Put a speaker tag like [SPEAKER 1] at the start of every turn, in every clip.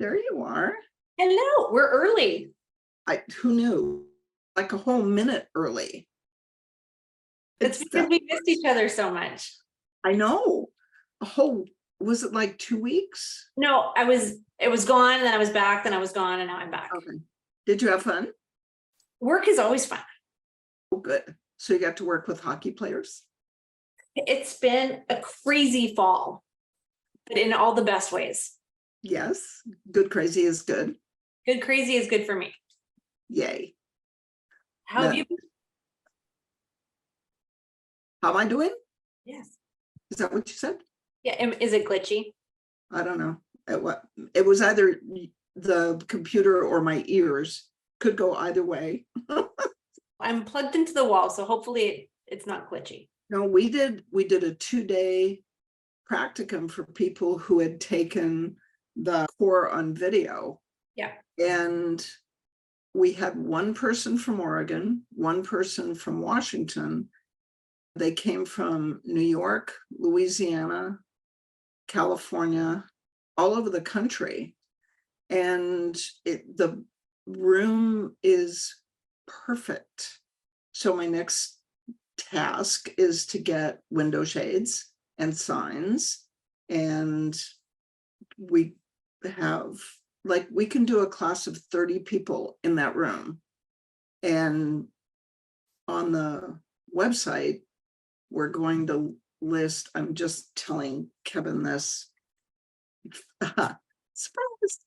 [SPEAKER 1] there you are.
[SPEAKER 2] Hello, we're early.
[SPEAKER 1] Who knew? Like a whole minute early.
[SPEAKER 2] It's because we missed each other so much.
[SPEAKER 1] I know. Was it like 2 weeks?
[SPEAKER 2] No, it was gone, and then I was back, then I was gone, and now I'm back.
[SPEAKER 1] Okay. Did you have fun?
[SPEAKER 2] Work is always fun.
[SPEAKER 1] Oh, good. So you got to work with hockey players?
[SPEAKER 2] It's been a crazy fall, but in all the best ways.
[SPEAKER 1] Yes. Good crazy is good.
[SPEAKER 2] Good crazy is good for me.
[SPEAKER 1] Yay.
[SPEAKER 2] How have you been?
[SPEAKER 1] How am I doing?
[SPEAKER 2] Yes.
[SPEAKER 1] Is that what you said?
[SPEAKER 2] Yeah. Is it glitchy?
[SPEAKER 1] I don't know. It was either the computer or my ears. Could go either way.
[SPEAKER 2] I'm plugged into the wall, so hopefully it's not glitchy.
[SPEAKER 1] No, we did a 2-day practicum for people who had taken the core on video.
[SPEAKER 2] Yeah.
[SPEAKER 1] And we had one person from Oregon, one person from Washington. They came from New York, Louisiana, California, all over the country. And the room is perfect. So my next task is to get window shades and signs. And we have, like, we can do a class of 30 people in that room. And on the website, we're going to list, I'm just telling Kevin this, surprise,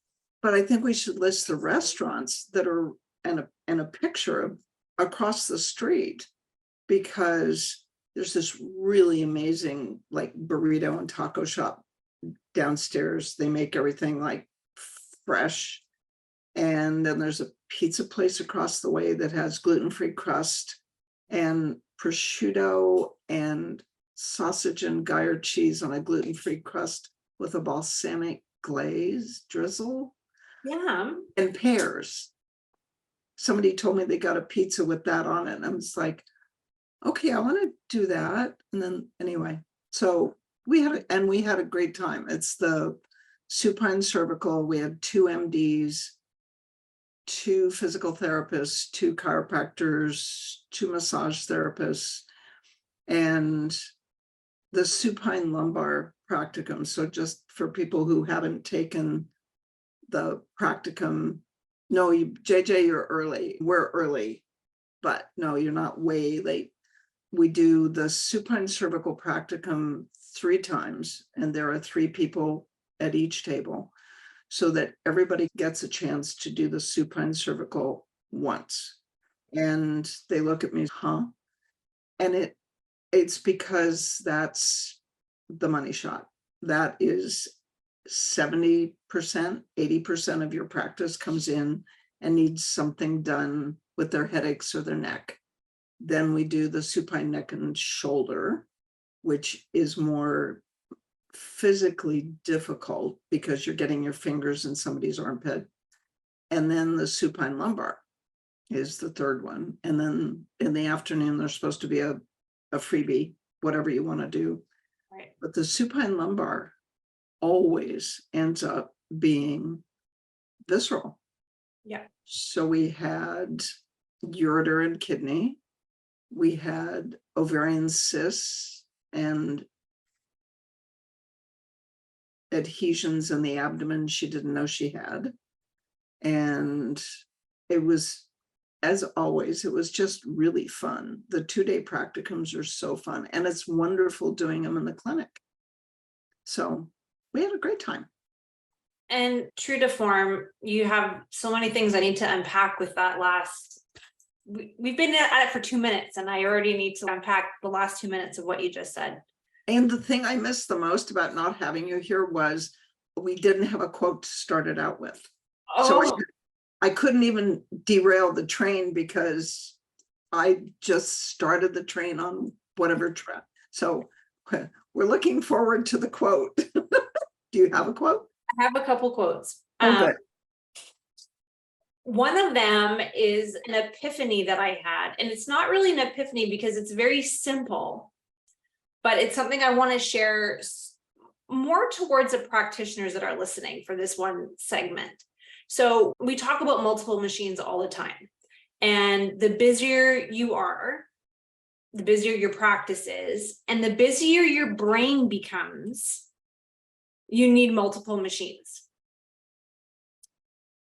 [SPEAKER 1] but I think we should list the restaurants that are and a picture of across the street, because there's this really amazing like burrito and taco shop downstairs. They make everything like fresh. And then there's a pizza place across the way that has gluten-free crust and prosciutto and sausage and Gruyere cheese on a gluten-free crust with a balsamic glaze drizzle.
[SPEAKER 2] Yeah.
[SPEAKER 1] And pears. Somebody told me they got a pizza with that on it. And I was like, okay, I want to do that. And then anyway, so we had a great time. It's the supine cervical. We had 2 MDs, 2 physical therapists, 2 chiropractors, 2 massage therapists, and the supine lumbar practicum. So just for people who haven't taken the practicum, no, JJ, you're early. We're early, but no, you're not way late. We do the supine cervical practicum 3 times, and there are 3 people at each table, so that everybody gets a chance to do the supine cervical once. And they look at me, huh? And it's because that's the money shot. That is 70%, 80% of your practice comes in and needs something done with their headaches or their neck. Then we do the supine neck and shoulder, which is more physically difficult because you're getting your fingers in somebody's armpit. And then the supine lumbar is the 3rd one. And then in the afternoon, there's supposed to be a freebie, whatever you want to do.
[SPEAKER 2] Right.
[SPEAKER 1] But the supine lumbar always ends up being visceral.
[SPEAKER 2] Yeah.
[SPEAKER 1] So we had ureter and kidney. We had ovarian cysts and adhesions in the abdomen she didn't know she had. And it was, as always, it was just really fun. The 2-day practicums are so fun, and it's wonderful doing them in the clinic. So we had a great time.
[SPEAKER 2] And true to form, you have so many things I need to unpack with that last. We've been at it for 2 minutes, and I already need to unpack the last 2 minutes of what you just said.
[SPEAKER 1] And the thing I missed the most about not having you here was we didn't have a quote to start it out with.
[SPEAKER 2] Oh.
[SPEAKER 1] So I couldn't even derail the train because I just started the train on whatever track. So we're looking forward to the quote. Do you have a quote?
[SPEAKER 2] I have a couple quotes.
[SPEAKER 1] Okay.
[SPEAKER 2] One of them is an epiphany that I had, and it's not really an epiphany because it's very simple, but it's something I want to share more towards the practitioners that are listening for this one segment. So we talk about multiple machines all the time. And the busier you are, the busier your practice is, and the busier your brain becomes, you need multiple machines.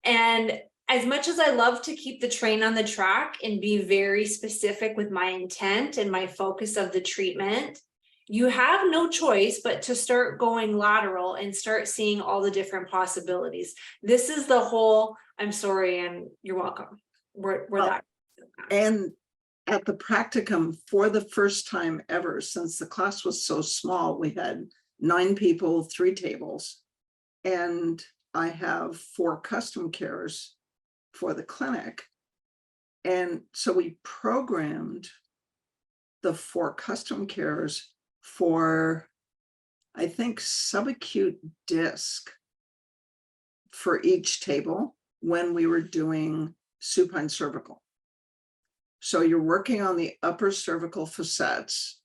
[SPEAKER 2] And as much as I love to keep the train on the track and be very specific with my intent and my focus of the treatment, you have no choice but to start going lateral and start seeing all the different possibilities. This is the whole, I'm sorry, and you're welcome. We're that.
[SPEAKER 1] And at the practicum, for the first time ever, since the class was so small, we had 9 people, 3 tables, and I have 4 custom cares for the clinic. And so we programmed the 4 custom cares for, I think, subacute disc for each table when we were doing supine cervical. So you're working on the upper cervical facets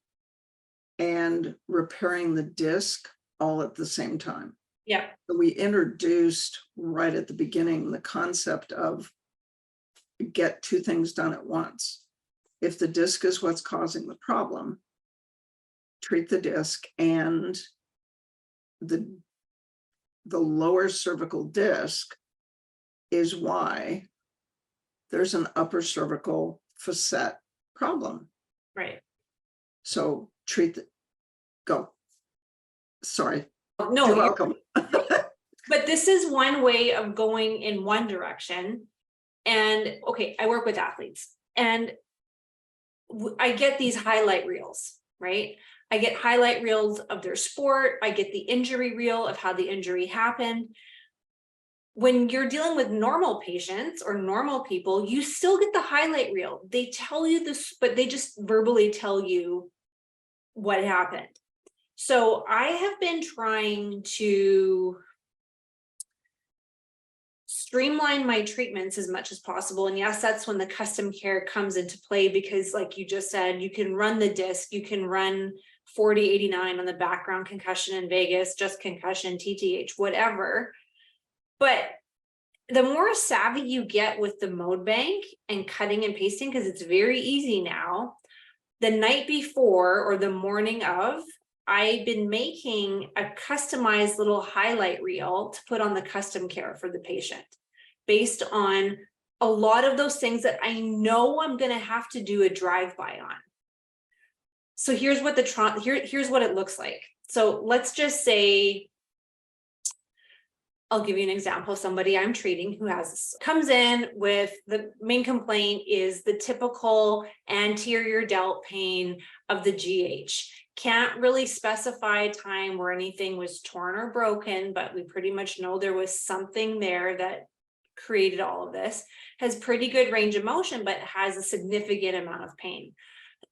[SPEAKER 1] and repairing the disc all at the same time.
[SPEAKER 2] Yeah.
[SPEAKER 1] So we introduced right at the beginning the concept of get 2 things done at once. If the disc is what's causing the problem, treat the disc, and the lower cervical disc is why there's an upper cervical facet problem.
[SPEAKER 2] Right.
[SPEAKER 1] So treat the, go. Sorry.
[SPEAKER 2] No,
[SPEAKER 1] You're welcome.
[SPEAKER 2] but this is one way of going in one direction. And okay, I work with athletes and I get these highlight reels, right? I get highlight reels of their sport. I get the injury reel of how the injury happened. When you're dealing with normal patients or normal people, you still get the highlight reel. They tell you this, but they just verbally tell you what happened. So I have been trying to streamline my treatments as much as possible. And yes, that's when the custom care comes into play, because like you just said, you can run the disc, you can run 4089 on the background concussion in Vegas, just concussion, TTH, whatever. But the more savvy you get with the mode bank and cutting and pasting, because it's very easy now, the night before or the morning of, I've been making a customized little highlight reel to put on the custom care for the patient based on a lot of those things that I know I'm going to have to do a drive-by on. So here's what here's what it looks like. So let's just say, I'll give you an example of somebody I'm treating who comes in with the main complaint is the typical anterior delt pain of the GH. Can't really specify a time where anything was torn or broken, but we pretty much know there was something there that created all of this. Has pretty good range of motion, but has a significant amount of pain.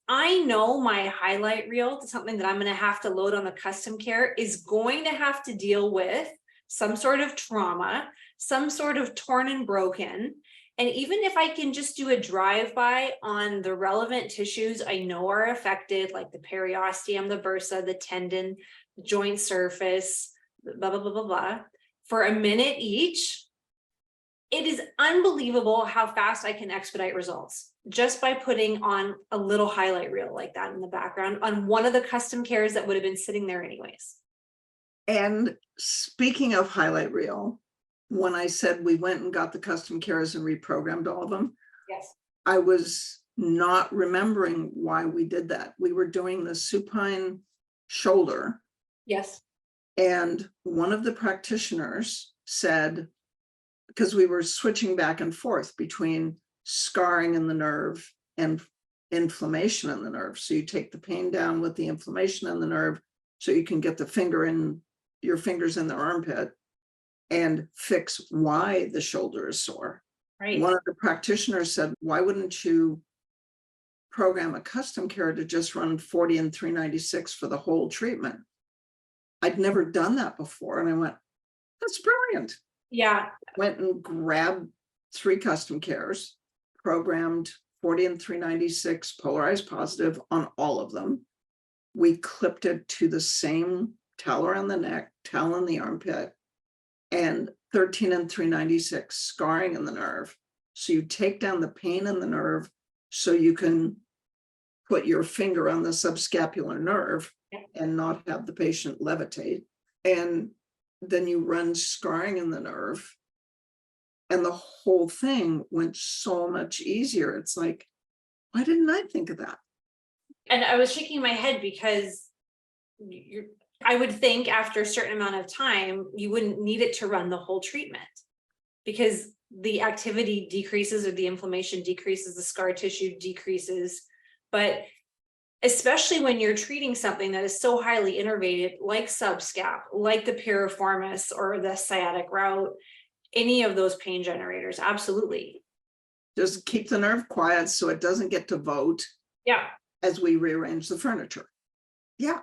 [SPEAKER 2] I know my highlight reel, something that I'm going to have to load on the custom care, is going to have to deal with some sort of trauma, some sort of torn and broken. And even if I can just do a drive-by on the relevant tissues I know are affected, like the periosteum, the bursa, the tendon, the joint surface, blah, blah, blah, blah, blah, for a minute each, it is unbelievable how fast I can expedite results just by putting on a little highlight reel like that in the background on one of the custom cares that would have been sitting there anyways.
[SPEAKER 1] And speaking of highlight reel, when I said we went and got the custom cares and reprogrammed all of them,
[SPEAKER 2] yes,
[SPEAKER 1] I was not remembering why we did that. We were doing the supine shoulder.
[SPEAKER 2] yes,
[SPEAKER 1] And one of the practitioners said, because we were switching back and forth between scarring in the nerve and inflammation in the nerve. So you take the pain down with the inflammation in the nerve so you can get your fingers in the armpit and fix why the shoulder is sore.
[SPEAKER 2] right.
[SPEAKER 1] One of the practitioners said, why wouldn't you program a custom care to just run 40 and 396 for the whole treatment? I'd never done that before. And I went, that's brilliant.
[SPEAKER 2] Yeah.
[SPEAKER 1] Went and grabbed 3 custom cares, programmed 40 and 396 polarized positive on all of them. We clipped it to the same towel around the neck, towel in the armpit, and 13 and 396 scarring in the nerve. So you take down the pain in the nerve so you can put your finger on the subscapular nerve and not have the patient levitate. And then you run scarring in the nerve. And the whole thing went so much easier. It's like, why didn't I think of that?
[SPEAKER 2] And I was shaking my head because I would think after a certain amount of time, you wouldn't need it to run the whole treatment because the activity decreases or the inflammation decreases, the scar tissue decreases. But especially when you're treating something that is so highly innervated, like subscap, like the piriformis or the sciatic route, any of those pain generators, absolutely.
[SPEAKER 1] Just keep the nerve quiet so it doesn't get to vote.
[SPEAKER 2] Yeah.
[SPEAKER 1] As we rearrange the furniture. Yeah.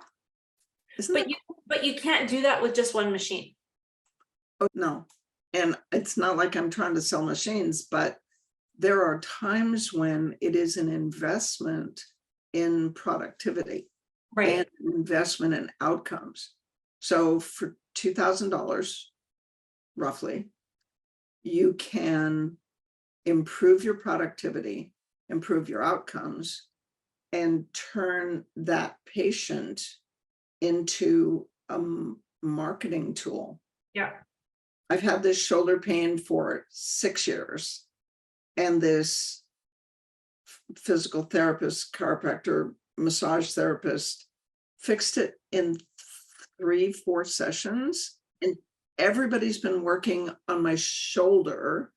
[SPEAKER 2] But you can't do that with just one machine.
[SPEAKER 1] Oh, no. And it's not like I'm trying to sell machines, but there are times when it is an investment in productivity,
[SPEAKER 2] right,
[SPEAKER 1] and investment in outcomes. So for $2,000, roughly, you can improve your productivity, improve your outcomes, and turn that patient into a marketing tool.
[SPEAKER 2] Yeah.
[SPEAKER 1] I've had this shoulder pain for 6 years, and this physical therapist, chiropractor, massage therapist fixed it in 3-4 sessions. And everybody's been working on my shoulder,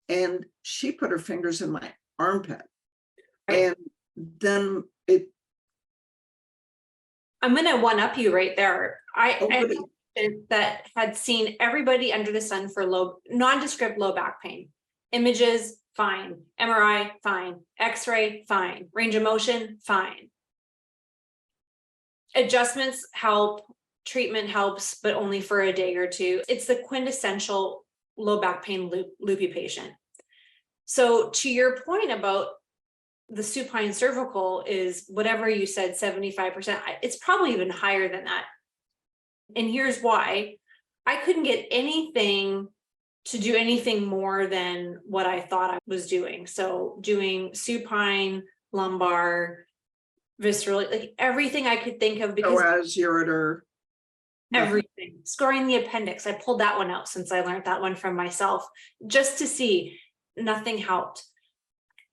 [SPEAKER 1] and she put her fingers in my armpit. And then
[SPEAKER 2] I'm going to one up you right there. I that had seen everybody under the sun for nondescript low back pain. Images, fine. MRI, fine. X-ray, fine. Range of motion, fine. Adjustments help, treatment helps, but only for a day or two. It's the quintessential low back pain loopy patient. So to your point about the supine cervical is whatever you said, 75%. It's probably even higher than that. And here's why. I couldn't get anything to do anything more than what I thought I was doing. So doing supine, lumbar, visceral, like everything I could think of, because
[SPEAKER 1] ureter,
[SPEAKER 2] everything. Scoring the appendix. I pulled that one out since I learned that one from myself, just to see. Nothing helped.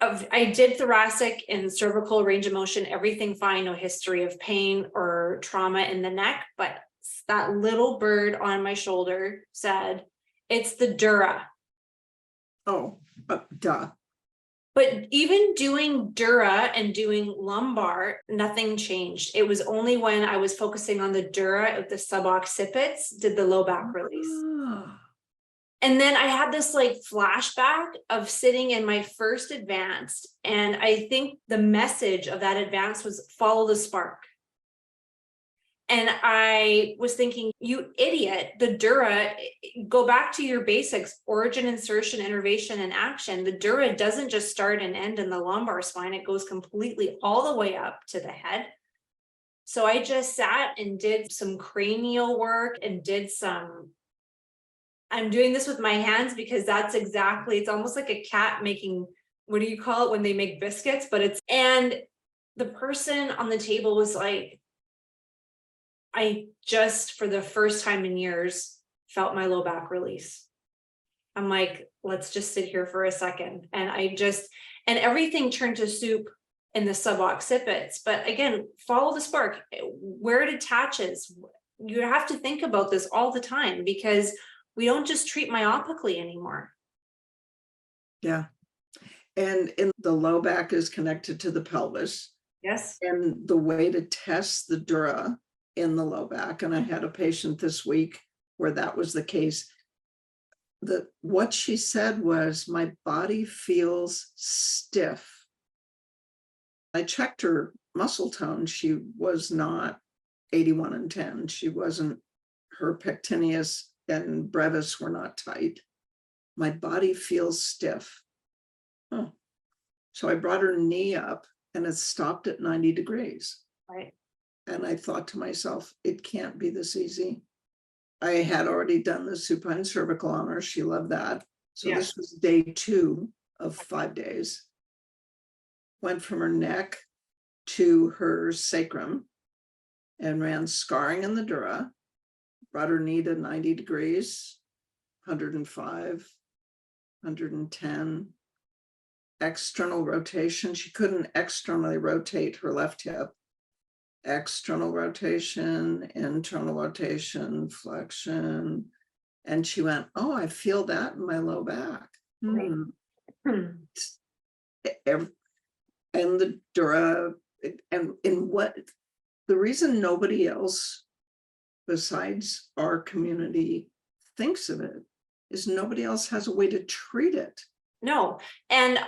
[SPEAKER 2] I did thoracic and cervical range of motion, everything fine, no history of pain or trauma in the neck, but that little bird on my shoulder said, it's the dura.
[SPEAKER 1] Oh, duh.
[SPEAKER 2] But even doing dura and doing lumbar, nothing changed. It was only when I was focusing on the dura of the suboccipits did the low back release. And then I had this like flashback of sitting in my first advanced. And I think the message of that advance was follow the spark. And I was thinking, you idiot, the dura, go back to your basics, origin, insertion, innervation, and action. The dura doesn't just start and end in the lumbar spine. It goes completely all the way up to the head. So I just sat and did some cranial work and did some, I'm doing this with my hands because that's exactly, it's almost like a cat making, what do you call it when they make biscuits? But it's, and the person on the table was like, I just, for the first time in years, felt my low back release. I'm like, let's just sit here for a second. And and everything turned to soup in the suboccipits. But again, follow the spark, where it attaches. You have to think about this all the time because we don't just treat myopically anymore.
[SPEAKER 1] Yeah. And in the low back is connected to the pelvis.
[SPEAKER 2] Yes.
[SPEAKER 1] And the way to test the dura in the low back, and I had a patient this week where that was the case. What she said was, my body feels stiff. I checked her muscle tone. She was not 81 and 10. She wasn't, her pectineus and brevis were not tight. My body feels stiff. Oh. So I brought her knee up and it stopped at 90 degrees.
[SPEAKER 2] Right.
[SPEAKER 1] And I thought to myself, it can't be this easy. I had already done the supine cervical on her. She loved that. So
[SPEAKER 2] Yeah.
[SPEAKER 1] this was day 2 of 5 days. Went from her neck to her sacrum and ran scarring in the dura, brought her knee to 90 degrees, 105, 110. External rotation. She couldn't externally rotate her left hip. External rotation, internal rotation, flexion. And she went, oh, I feel that in my low back.
[SPEAKER 2] Right.
[SPEAKER 1] And the dura, and in what, the reason nobody else besides our community thinks of it is nobody else has a way to treat it.
[SPEAKER 2] No, and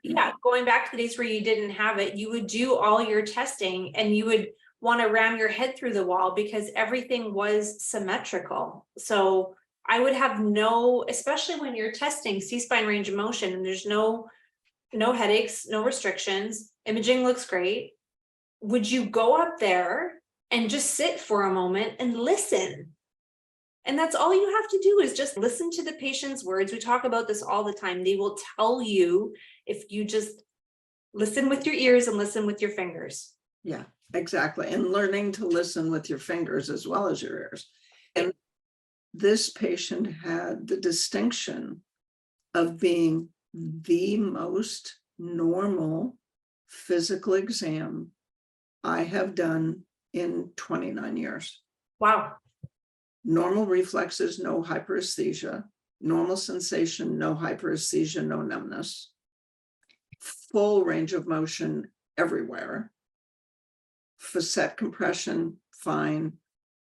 [SPEAKER 2] yeah, going back to the days where you didn't have it, you would do all your testing and you would want to ram your head through the wall because everything was symmetrical. So I would have no, especially when you're testing C-spine range of motion and there's no headaches, no restrictions, imaging looks great. Would you go up there and just sit for a moment and listen? And that's all you have to do is just listen to the patient's words. We talk about this all the time. They will tell you if you just listen with your ears and listen with your fingers.
[SPEAKER 1] Yeah, exactly. And learning to listen with your fingers as well as your ears. And this patient had the distinction of being the most normal physical exam I have done in 29 years.
[SPEAKER 2] Wow.
[SPEAKER 1] Normal reflexes, no hyperesthesia. Normal sensation, no hyperesthesia, no numbness. Full range of motion everywhere. Facet compression, fine.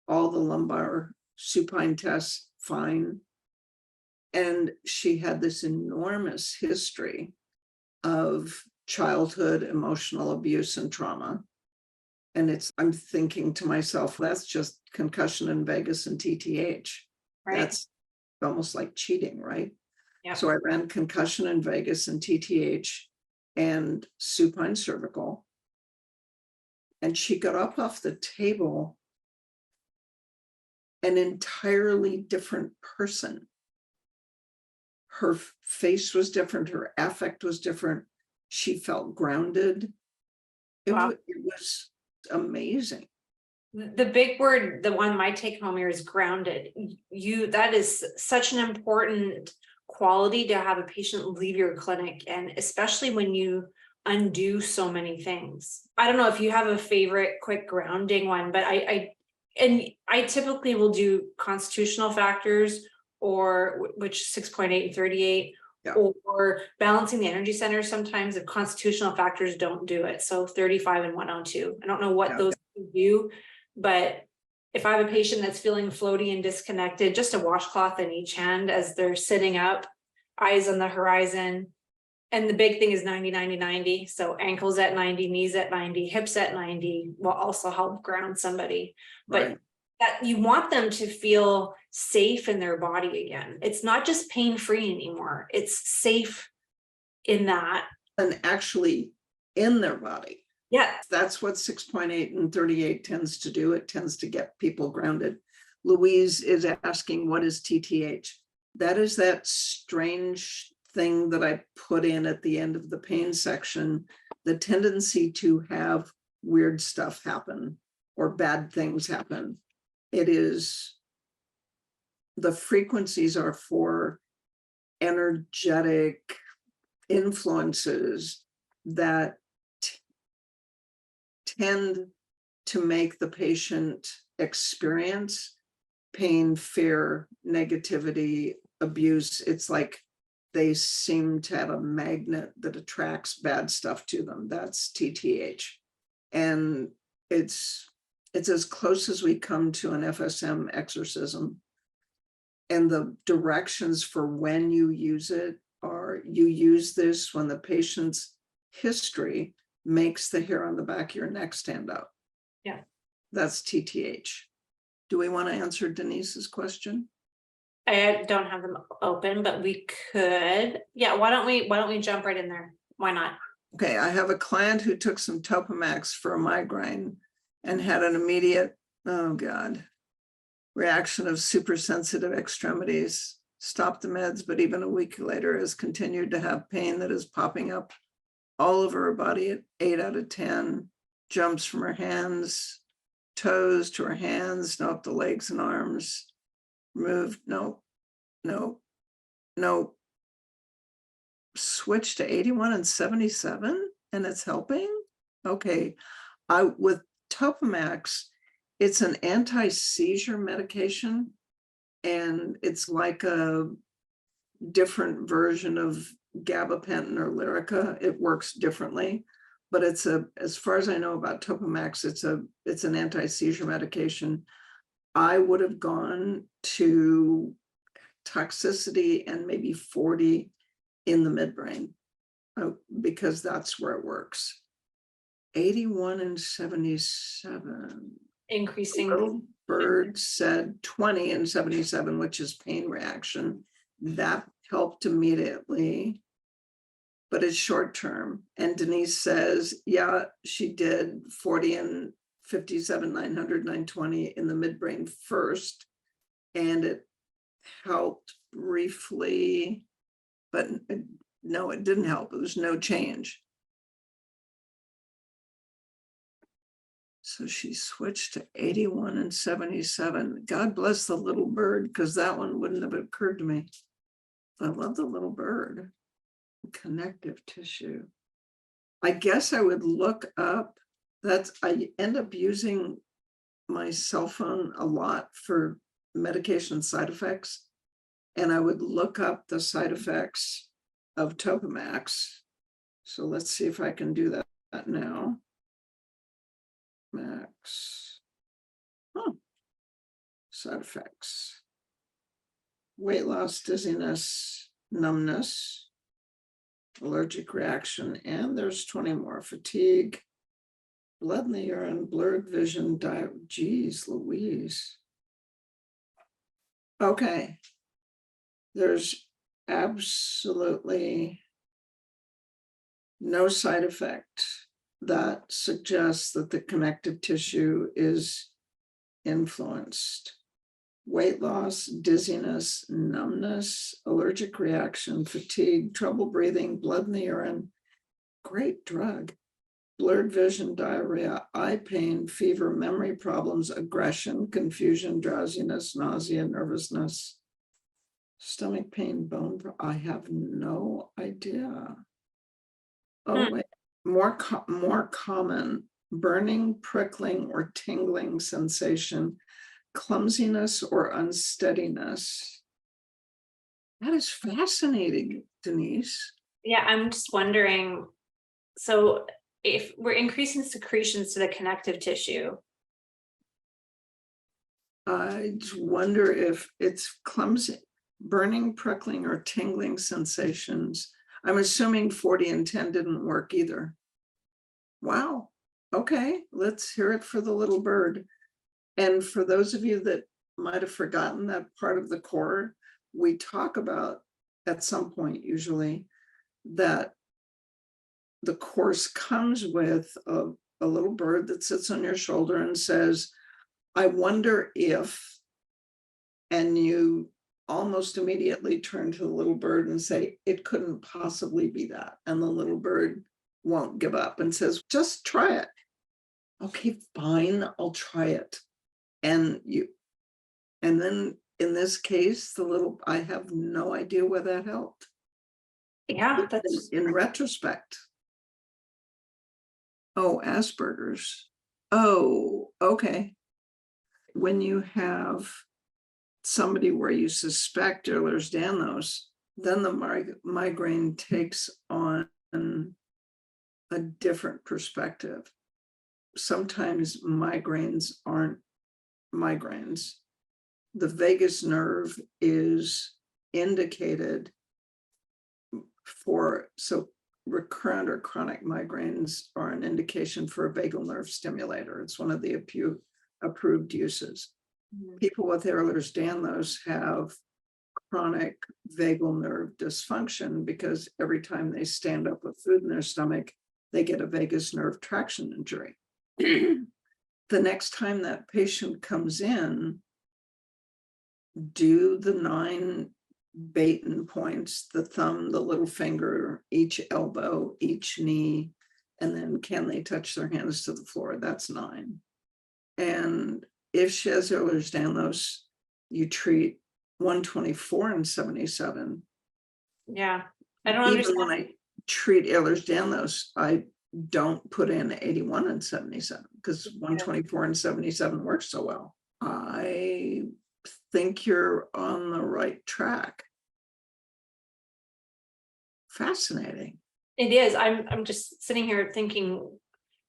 [SPEAKER 1] All the lumbar supine tests, fine. And she had this enormous history of childhood emotional abuse and trauma. And I'm thinking to myself, that's just concussion in vagus and TTH.
[SPEAKER 2] Right.
[SPEAKER 1] That's almost like cheating, right?
[SPEAKER 2] Yeah.
[SPEAKER 1] So I ran concussion in vagus and TTH and supine cervical. And she got up off the table an entirely different person. Her face was different. Her affect was different. She felt grounded.
[SPEAKER 2] Wow.
[SPEAKER 1] It was amazing.
[SPEAKER 2] The big word, the one my take home here is grounded. That is such an important quality to have a patient leave your clinic, and especially when you undo so many things. I don't know if you have a favorite quick grounding one, but I typically will do constitutional factors, or which 6.8 and 38. Yeah. Or balancing the energy center. Sometimes the constitutional factors don't do it. So 35 and 102. I don't know what those do, but if I have a patient that's feeling floaty and disconnected, just a washcloth in each hand as they're sitting up, eyes on the horizon. And the big thing is 90, 90, 90. So ankles at 90, knees at 90, hips at 90 will also help ground somebody. But right. That you want them to feel safe in their body again. It's not just pain-free anymore. It's safe in that. And actually in their body. Yeah. That's what 6.8 and 38 tends to do. It tends to get people grounded. Louise is asking, what is TTH? That is that strange thing that I put in at the end of the pain section, the tendency to have weird stuff happen or bad things happen. It is, the frequencies are for energetic influences that tend to make the patient experience pain, fear, negativity, abuse. It's like they seem to have a magnet that attracts bad stuff to them. That's TTH. And it's as close as we come to an FSM exorcism. And the directions for when you use it are, you use this when the patient's history makes the hair on the back of your neck stand up. Yeah. That's TTH. Do we want to answer Denise's question? I don't have them open, but we could. Yeah, why don't we jump right in there? Why not? Okay, I have a client who took some Topamax for a migraine
[SPEAKER 1] and had an immediate, oh God, reaction of supersensitive extremities. Stopped the meds, but even a week later has continued to have pain that is popping up all over her body at 8 out of 10. Jumps from her hands, toes to her hands, no, up the legs and arms. Moved, no. Switch to 81 and 77, and it's helping. Okay, with Topamax, it's an anti-seizure medication, and it's like a different version of gabapentin or Lyrica. It works differently, but it's as far as I know about Topamax, it's an anti-seizure medication. I would have gone to toxicity and maybe 40 in the midbrain, because that's where it works. 81 and 77.
[SPEAKER 2] Increasing.
[SPEAKER 1] Little bird said 20 and 77, which is pain reaction. That helped immediately, but it's short term. And Denise says, yeah, she did 40 and 57, 900, 920 in the midbrain first, and it helped briefly, but no, it didn't help. It was no change. So she switched to 81 and 77. God bless the little bird, because that one wouldn't have occurred to me. I love the little bird. Connective tissue. I guess I would look up, I end up using my cell phone a lot for medication side effects. And I would look up the side effects of Topamax. So let's see if I can do that now. Max. Oh. Side effects. Weight loss, dizziness, numbness, allergic reaction, and there's 20 more. Fatigue, blood in the urine, blurred vision, geez Louise. Okay. There's absolutely no side effect that suggests that the connective tissue is influenced. Weight loss, dizziness, numbness, allergic reaction, fatigue, trouble breathing, blood in the urine. Great drug. Blurred vision, diarrhea, eye pain, fever, memory problems, aggression, confusion, drowsiness, nausea, nervousness, stomach pain, bone. I have no idea. Oh, wait. More common: burning, prickling, or tingling sensation, clumsiness or unsteadiness. That is fascinating, Denise.
[SPEAKER 2] Yeah, I'm just wondering, so if we're increasing secretions to the connective tissue.
[SPEAKER 1] I wonder if it's clumsy, burning, prickling, or tingling sensations. I'm assuming 40 and 10 didn't work either. Wow. Okay, let's hear it for the little bird. And for those of you that might have forgotten that part of the core, we talk about at some point usually that the course comes with a little bird that sits on your shoulder and says, I wonder if, and you almost immediately turn to the little bird and say, it couldn't possibly be that. And the little bird won't give up and says, just try it. Okay, fine, I'll try it. And then in this case, I have no idea where that helped.
[SPEAKER 2] Yeah, that's
[SPEAKER 1] in retrospect. Oh, Asperger's. Oh, okay. When you have somebody where you suspect Ehlers-Danlos, then the migraine takes on a different perspective. Sometimes migraines aren't migraines. The vagus nerve is indicated for, so recurrent or chronic migraines are an indication for a vagal nerve stimulator. It's one of the approved uses. People with Ehlers-Danlos have chronic vagal nerve dysfunction because every time they stand up with food in their stomach, they get a vagus nerve traction injury. the next time that patient comes in, do the 9 Baton points, the thumb, the little finger, each elbow, each knee, and then can they touch their hands to the floor? That's 9. And if she has Ehlers-Danlos, you treat 124 and 77.
[SPEAKER 2] Yeah, I don't
[SPEAKER 1] Even
[SPEAKER 2] understand.
[SPEAKER 1] when I treat Ehlers-Danlos, I don't put in 81 and 77 because 124 and 77 works so well. I think you're on the right track. Fascinating.
[SPEAKER 2] It is. I'm just sitting here thinking,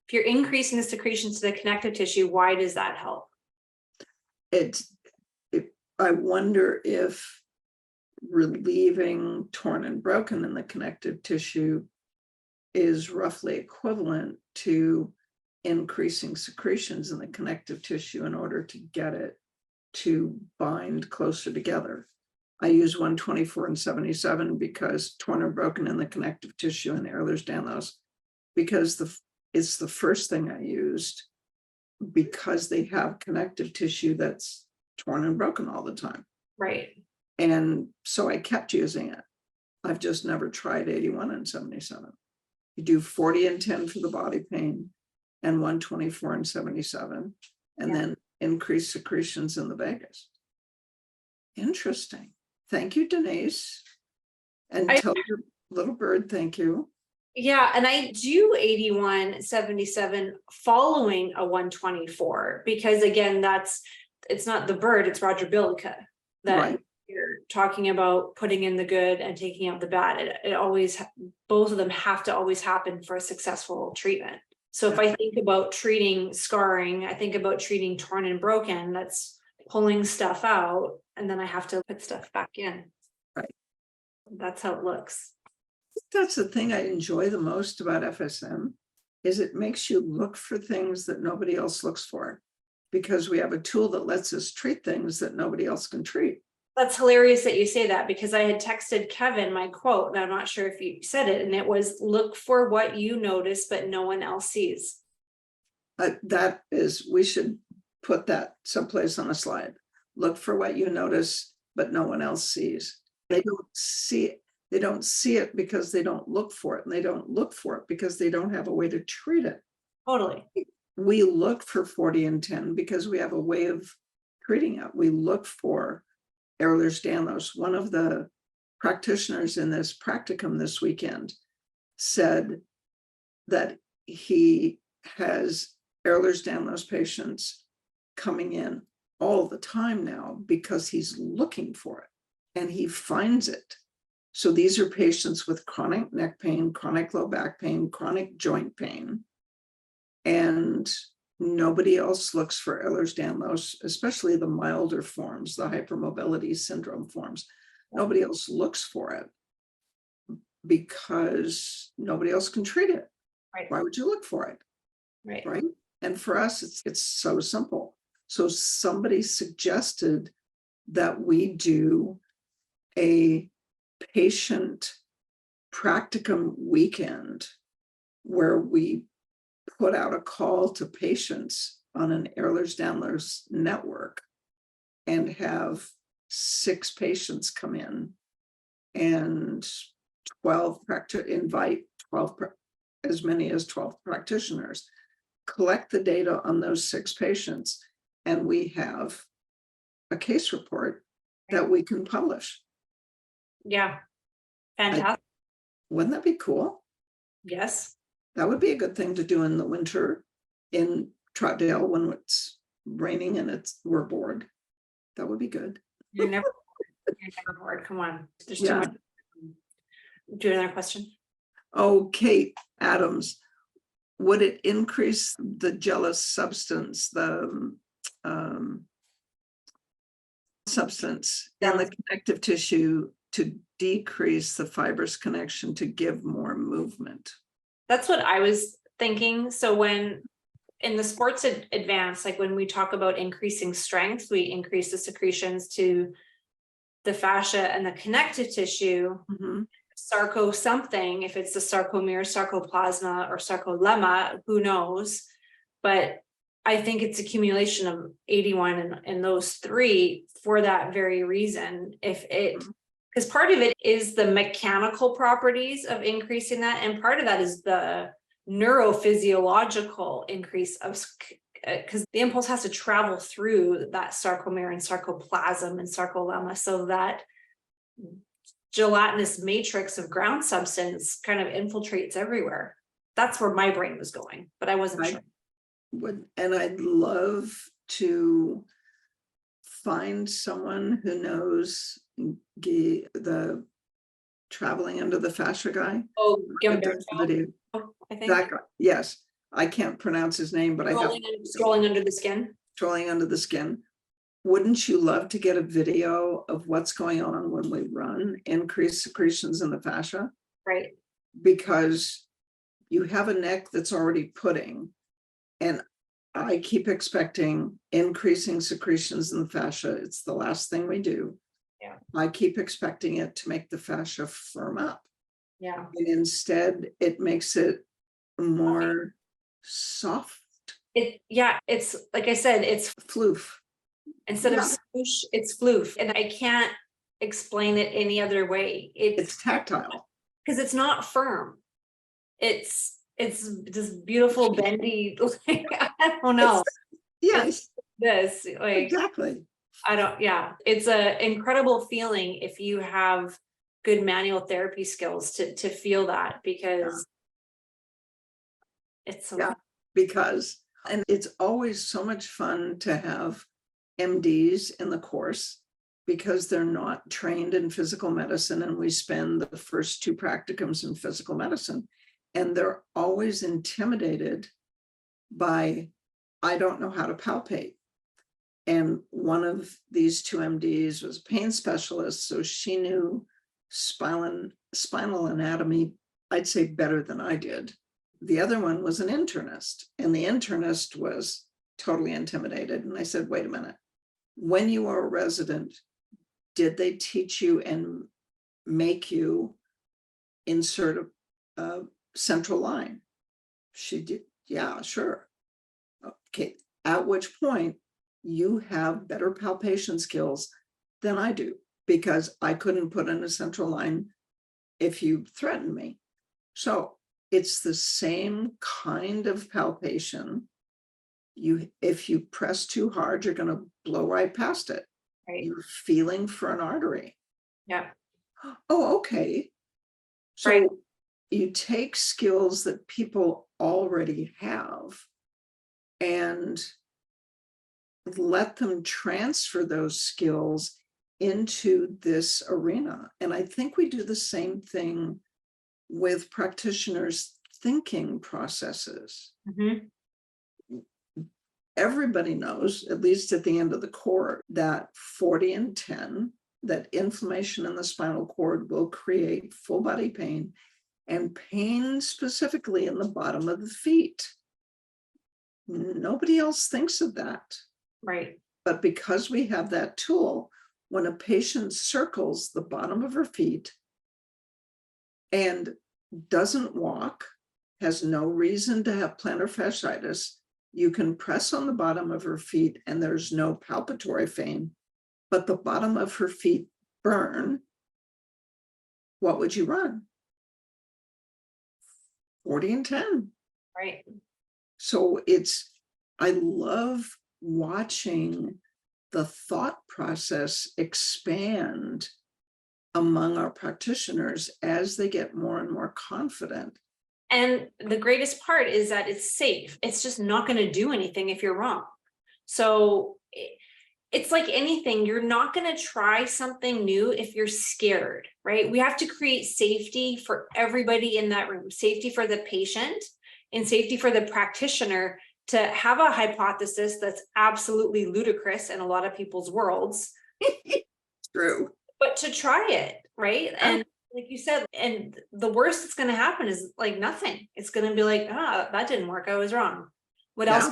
[SPEAKER 2] if you're increasing the secretions to the connective tissue, why does that help?
[SPEAKER 1] I wonder if relieving torn and broken in the connective tissue is roughly equivalent to increasing secretions in the connective tissue in order to get it to bind closer together. I use 124 and 77 because torn and broken in the connective tissue and Ehlers-Danlos, because it's the first thing I used because they have connective tissue that's torn and broken all the time.
[SPEAKER 2] Right.
[SPEAKER 1] And so I kept using it. I've just never tried 81 and 77. You do 40 and 10 for the body pain and 124 and 77, and then increase secretions in the vagus. Interesting. Thank you, Denise. And tell your little bird thank you.
[SPEAKER 2] Yeah, and I do 81-77 following a 124 because again, it's not the bird, it's Roger Billica that
[SPEAKER 1] Right.
[SPEAKER 2] you're talking about putting in the good and taking out the bad. It always, both of them have to always happen for a successful treatment. So if I think about treating scarring, I think about treating torn and broken, that's pulling stuff out, and then I have to put stuff back in.
[SPEAKER 1] Right.
[SPEAKER 2] That's how it looks.
[SPEAKER 1] That's the thing I enjoy the most about FSM is it makes you look for things that nobody else looks for because we have a tool that lets us treat things that nobody else can treat.
[SPEAKER 2] That's hilarious that you say that because I had texted Kevin my quote, and I'm not sure if you said it, and it was, look for what you notice, but no one else sees.
[SPEAKER 1] That is, we should put that someplace on a slide. Look for what you notice, but no one else sees. They don't see it. They don't see it because they don't look for it, and they don't look for it because they don't have a way to treat it.
[SPEAKER 2] Totally.
[SPEAKER 1] We look for 40 and 10 because we have a way of treating it. We look for Ehlers-Danlos. One of the practitioners in this practicum this weekend said that he has Ehlers-Danlos patients coming in all the time now because he's looking for it and he finds it. So these are patients with chronic neck pain, chronic low back pain, chronic joint pain, and nobody else looks for Ehlers-Danlos, especially the milder forms, the hypermobility syndrome forms. Nobody else looks for it because nobody else can treat it.
[SPEAKER 2] Right.
[SPEAKER 1] Why would you look for it?
[SPEAKER 2] Right.
[SPEAKER 1] Right. And for us, it's so simple. So somebody suggested that we do a patient practicum weekend where we put out a call to patients on an Ehlers-Danlos network and have 6 patients come in and invite 12, as many as 12 practitioners, collect the data on those 6 patients, and we have a case report that we can publish.
[SPEAKER 2] Yeah. Fantastic.
[SPEAKER 1] Wouldn't that be cool?
[SPEAKER 2] Yes.
[SPEAKER 1] That would be a good thing to do in the winter in Troutdale when it's raining and we're bored. That would be good.
[SPEAKER 2] You're never bored. Come on. There's too much. Do another question.
[SPEAKER 1] Oh, Kate Adams, would it increase the jealous substance, the substance in the connective tissue to decrease the fibrous connection to give more movement?
[SPEAKER 2] That's what I was thinking. So when in the sports advance, like when we talk about increasing strength, we increase the secretions to the fascia and the connective tissue.
[SPEAKER 1] Mm-hmm.
[SPEAKER 2] Sarco something, if it's the sarcomere, sarcoplasma, or sarcolemma, who knows? But I think it's accumulation of 81 and those three for that very reason. Because part of it is the mechanical properties of increasing that, and part of that is the neurophysiological increase of, because the impulse has to travel through that sarcomere and sarcoplasm and sarcolemma, so that gelatinous matrix of ground substance kind of infiltrates everywhere. That's where my brain was going, but I wasn't sure.
[SPEAKER 1] And I'd love to find someone who knows the traveling under the fascia guy.
[SPEAKER 2] Oh,
[SPEAKER 1] I think that guy, yes. I can't pronounce his name, but
[SPEAKER 2] Strolling under the skin.
[SPEAKER 1] Strolling under the skin. Wouldn't you love to get a video of what's going on when we run, increased secretions in the fascia?
[SPEAKER 2] Right.
[SPEAKER 1] Because you have a neck that's already pudding, and I keep expecting increasing secretions in the fascia. It's the last thing we do.
[SPEAKER 2] Yeah.
[SPEAKER 1] I keep expecting it to make the fascia firm up.
[SPEAKER 2] Yeah.
[SPEAKER 1] And instead it makes it more soft.
[SPEAKER 2] It's like I said, it's
[SPEAKER 1] Floof.
[SPEAKER 2] instead of swoosh, it's floof. And I can't explain it any other way.
[SPEAKER 1] It's tactile.
[SPEAKER 2] Because it's not firm. It's this beautiful bendy, like, I don't know.
[SPEAKER 1] Yes.
[SPEAKER 2] This, like,
[SPEAKER 1] Exactly.
[SPEAKER 2] It's an incredible feeling if you have good manual therapy skills to feel that, because it's so
[SPEAKER 1] and it's always so much fun to have MDs in the course, because they're not trained in physical medicine, and we spend the first 2 practicums in physical medicine, and they're always intimidated by, I don't know how to palpate. And one of these 2 MDs was a pain specialist, so she knew spinal anatomy, I'd say, better than I did. The other one was an internist, and the internist was totally intimidated. And I said, wait a minute, when you were a resident, did they teach you and make you insert a central line? She did. Yeah, sure. Okay. At which point you have better palpation skills than I do, because I couldn't put in a central line if you threatened me. So it's the same kind of palpation. If you press too hard, you're going to blow right past it.
[SPEAKER 2] right.
[SPEAKER 1] You're feeling for an artery.
[SPEAKER 2] Yeah.
[SPEAKER 1] Oh, okay. So
[SPEAKER 2] Right.
[SPEAKER 1] you take skills that people already have and let them transfer those skills into this arena. And I think we do the same thing with practitioners' thinking processes.
[SPEAKER 2] Mm-hmm.
[SPEAKER 1] Everybody knows, at least at the end of the core, that 40 and 10, that inflammation in the spinal cord will create full body pain, and pain specifically in the bottom of the feet. Nobody else thinks of that.
[SPEAKER 2] Right.
[SPEAKER 1] But because we have that tool, when a patient circles the bottom of her feet and doesn't walk, has no reason to have plantar fasciitis, you can press on the bottom of her feet and there's no palpatory pain, but the bottom of her feet burn. What would you run? 40 and 10.
[SPEAKER 2] Right.
[SPEAKER 1] So I love watching the thought process expand among our practitioners as they get more and more confident.
[SPEAKER 2] And the greatest part is that it's safe. It's just not going to do anything if you're wrong. So it's like anything, you're not going to try something new if you're scared, right? We have to create safety for everybody in that room, safety for the patient and safety for the practitioner to have a hypothesis that's absolutely ludicrous in a lot of people's worlds.
[SPEAKER 1] True.
[SPEAKER 2] But to try it, right? And like you said, and the worst that's going to happen is like nothing. It's going to be like, that didn't work. I was wrong. What else?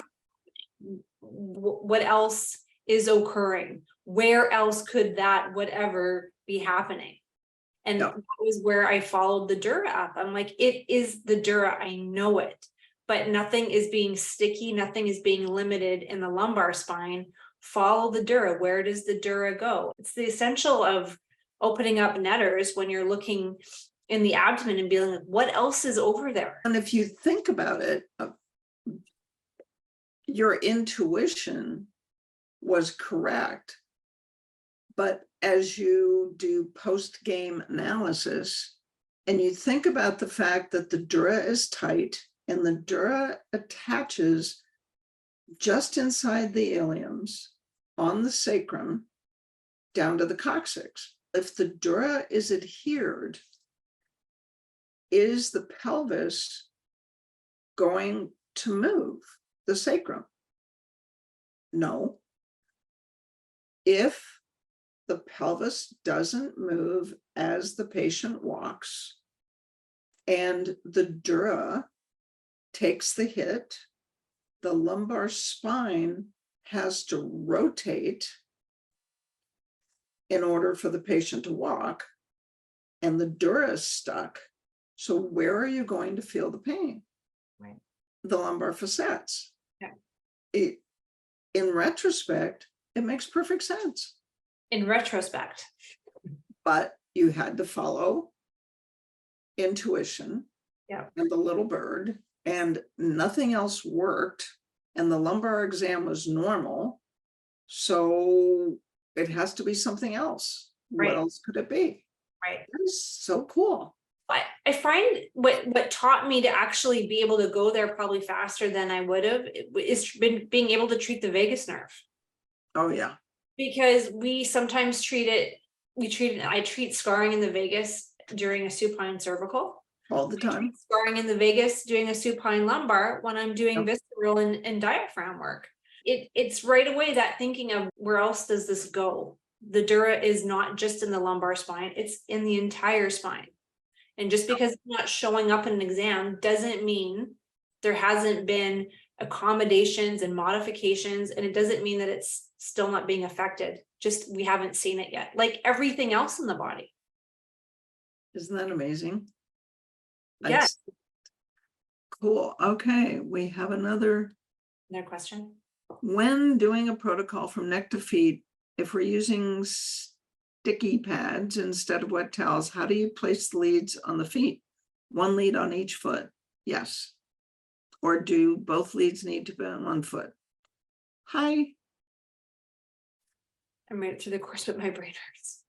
[SPEAKER 2] What else is occurring? Where else could that whatever be happening? And that was where I followed the Dura up. I'm like, it is the Dura. I know it. but nothing is being sticky, nothing is being limited in the lumbar spine. Follow the dura. Where does the dura go? It's the essential of opening up netters when you're looking in the abdomen and being like, what else is over there?
[SPEAKER 1] And if you think about it, your intuition was correct. But as you do post-game analysis, and you think about the fact that the dura is tight and the dura attaches just inside the iliums on the sacrum down to the coccyx. If the dura is adhered, is the pelvis going to move the sacrum? No. If the pelvis doesn't move as the patient walks and the dura takes the hit, the lumbar spine has to rotate in order for the patient to walk, and the dura is stuck. So where are you going to feel the pain?
[SPEAKER 2] Right.
[SPEAKER 1] The lumbar facets.
[SPEAKER 2] Yeah.
[SPEAKER 1] In retrospect, it makes perfect sense.
[SPEAKER 2] In retrospect.
[SPEAKER 1] But you had to follow intuition,
[SPEAKER 2] yeah,
[SPEAKER 1] and the little bird, and nothing else worked, and the lumbar exam was normal. So it has to be something else.
[SPEAKER 2] Right.
[SPEAKER 1] What else could it be?
[SPEAKER 2] Right.
[SPEAKER 1] That is so cool.
[SPEAKER 2] I find what taught me to actually be able to go there probably faster than I would have is being able to treat the vagus nerve.
[SPEAKER 1] Oh yeah.
[SPEAKER 2] Because we sometimes I treat scarring in the vagus during a supine cervical.
[SPEAKER 1] All the time.
[SPEAKER 2] Scarring in the vagus doing a supine lumbar when I'm doing
[SPEAKER 1] Yep.
[SPEAKER 2] visceral and diaphragm work. It's right away that thinking of where else does this go? The dura is not just in the lumbar spine, it's in the entire spine. And just because it's not showing up in an exam doesn't mean there hasn't been accommodations and modifications, and it doesn't mean that it's still not being affected. Just we haven't seen it yet, like everything else in the body.
[SPEAKER 1] Isn't that amazing?
[SPEAKER 2] Yes.
[SPEAKER 1] Cool. Okay, we have another.
[SPEAKER 2] No question.
[SPEAKER 1] When doing a protocol from neck to feet, if we're using sticky pads instead of wet towels, how do you place the leads on the feet? One lead on each foot? Yes. Or do both leads need to be on one foot? Hi.
[SPEAKER 2] I made it through the course, but my brain hurts.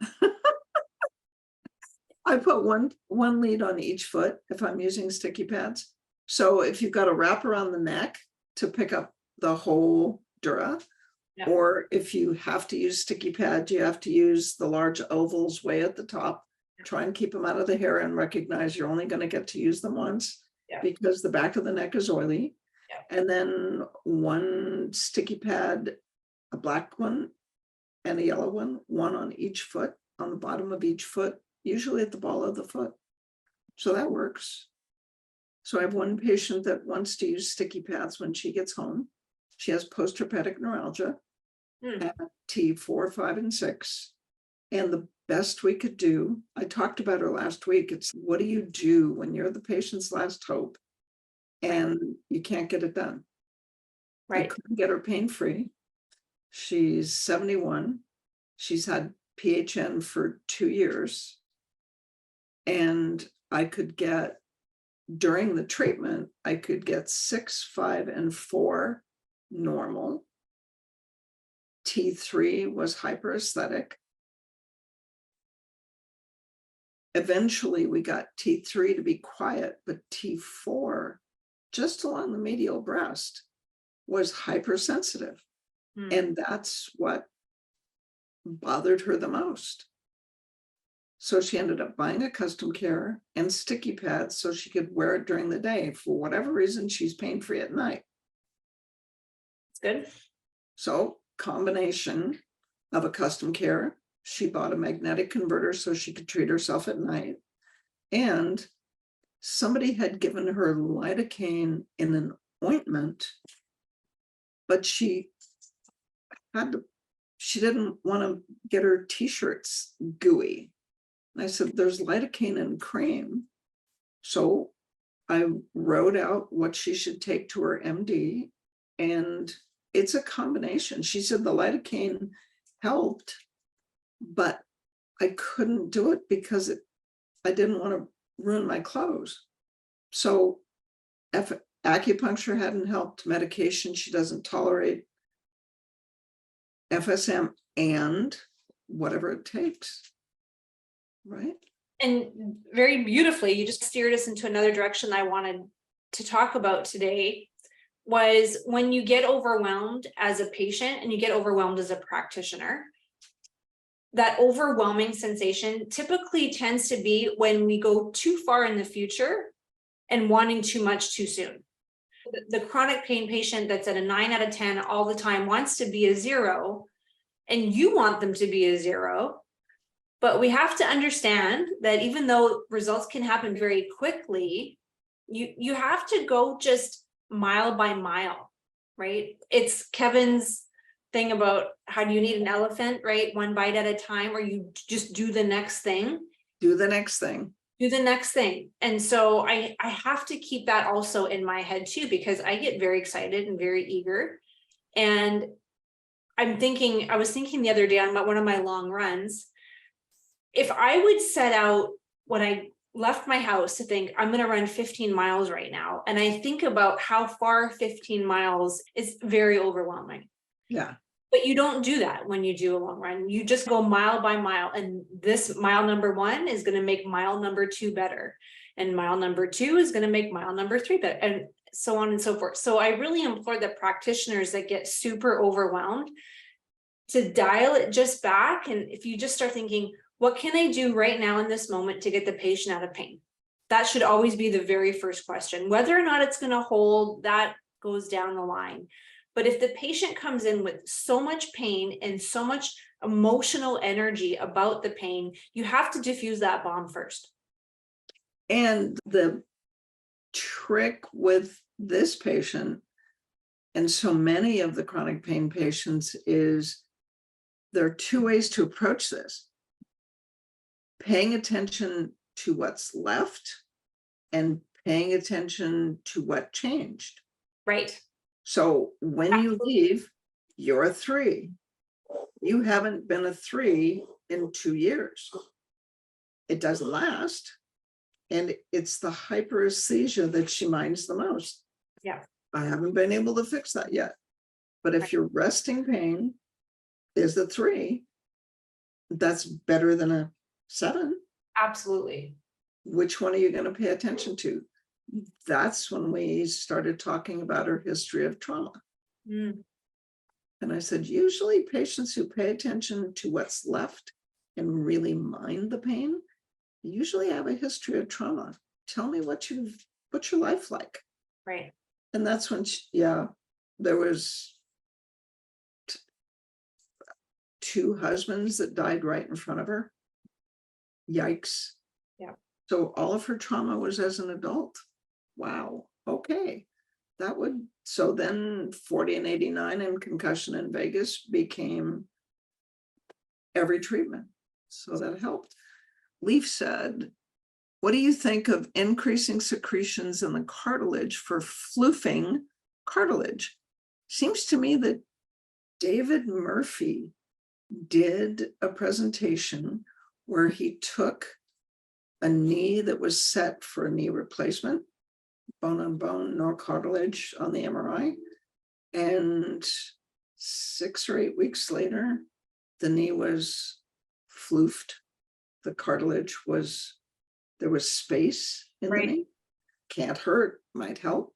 [SPEAKER 1] I put one lead on each foot if I'm using sticky pads. So if you've got a wrap around the neck to pick up the whole dura,
[SPEAKER 2] Yeah.
[SPEAKER 1] or if you have to use sticky pads, you have to use the large ovals way at the top. Try and keep them out of the hair and recognize you're only going to get to use them once.
[SPEAKER 2] Yeah.
[SPEAKER 1] Because the back of the neck is oily.
[SPEAKER 2] Yeah.
[SPEAKER 1] And then one sticky pad, a black one and a yellow one on each foot, on the bottom of each foot, usually at the ball of the foot. So that works. So I have one patient that wants to use sticky pads when she gets home. She has post-herpetic neuralgia at T4, 5, and 6. And the best we could do, I talked about her last week, it's what do you do when you're the patient's last hope and you can't get it done?
[SPEAKER 2] Right.
[SPEAKER 1] I couldn't get her pain-free. She's 71. She's had PHN for 2 years. And I could get, during the treatment, I could get 6, 5, and 4 normal. T3 was hyperesthetic. Eventually we got T3 to be quiet, but T4, just along the medial breast, was hypersensitive. And that's what bothered her the most. So she ended up buying a custom care and sticky pads so she could wear it during the day. For whatever reason, she's pain-free at night.
[SPEAKER 2] It's good.
[SPEAKER 1] So combination of a custom care, she bought a magnetic converter so she could treat herself at night. And somebody had given her lidocaine in an ointment, but she didn't want to get her t-shirts gooey. And I said, there's lidocaine in cream. So I wrote out what she should take to her MD, and it's a combination. She said the lidocaine helped, but I couldn't do it because I didn't want to ruin my clothes. So acupuncture hadn't helped, medication she doesn't tolerate, FSM, and whatever it takes. Right?
[SPEAKER 2] And very beautifully, you just steered us into another direction I wanted to talk about today, was when you get overwhelmed as a patient and you get overwhelmed as a practitioner, that overwhelming sensation typically tends to be when we go too far in the future and wanting too much too soon. The chronic pain patient that's at a 9 out of 10 all the time wants to be a 0, and you want them to be a 0. But we have to understand that even though results can happen very quickly, you have to go just mile by mile, right? It's Kevin's thing about how do you need an elephant, right? One bite at a time, or you just do the next thing.
[SPEAKER 1] Do the next thing.
[SPEAKER 2] Do the next thing. And so I have to keep that also in my head too, because I get very excited and very eager. And I was thinking the other day on one of my long runs, if I would set out when I left my house to think I'm going to run 15 miles right now, and I think about how far 15 miles is, very overwhelming.
[SPEAKER 1] Yeah.
[SPEAKER 2] But you don't do that when you do a long run. You just go mile by mile, and this mile number 1 is going to make mile number 2 better, and mile number 2 is going to make mile number 3 better, and so on and so forth. So I really implore the practitioners that get super overwhelmed to dial it just back. And if you just start thinking, what can I do right now in this moment to get the patient out of pain? That should always be the very first question. Whether or not it's going to hold, that goes down the line. But if the patient comes in with so much pain and so much emotional energy about the pain, you have to diffuse that bomb first.
[SPEAKER 1] And the trick with this patient and so many of the chronic pain patients is there are 2 ways to approach this. Paying attention to what's left and paying attention to what changed.
[SPEAKER 2] Right.
[SPEAKER 1] So when you leave, you're a 3. You haven't been a 3 in 2 years. It doesn't last. And it's the hyperesthesia that she minds the most.
[SPEAKER 2] Yeah.
[SPEAKER 1] I haven't been able to fix that yet. But if your resting pain is a 3, that's better than a 7.
[SPEAKER 2] Absolutely.
[SPEAKER 1] Which one are you going to pay attention to? That's when we started talking about her history of trauma. And I said, usually patients who pay attention to what's left and really mind the pain usually have a history of trauma. Tell me what's your life like?
[SPEAKER 2] Right.
[SPEAKER 1] And that's when there was 2 husbands that died right in front of her. Yikes.
[SPEAKER 2] Yeah.
[SPEAKER 1] So all of her trauma was as an adult. Wow. Okay. So then 40 and 89 and concussion in Vegas became every treatment. So that helped. Leaf said, what do you think of increasing secretions in the cartilage for floofing cartilage? Seems to me that David Murphy did a presentation where he took a knee that was set for a knee replacement, bone on bone, no cartilage on the MRI. And 6 or 8 weeks later, the knee was floofed. The cartilage there was space in the knee. Can't hurt, might help.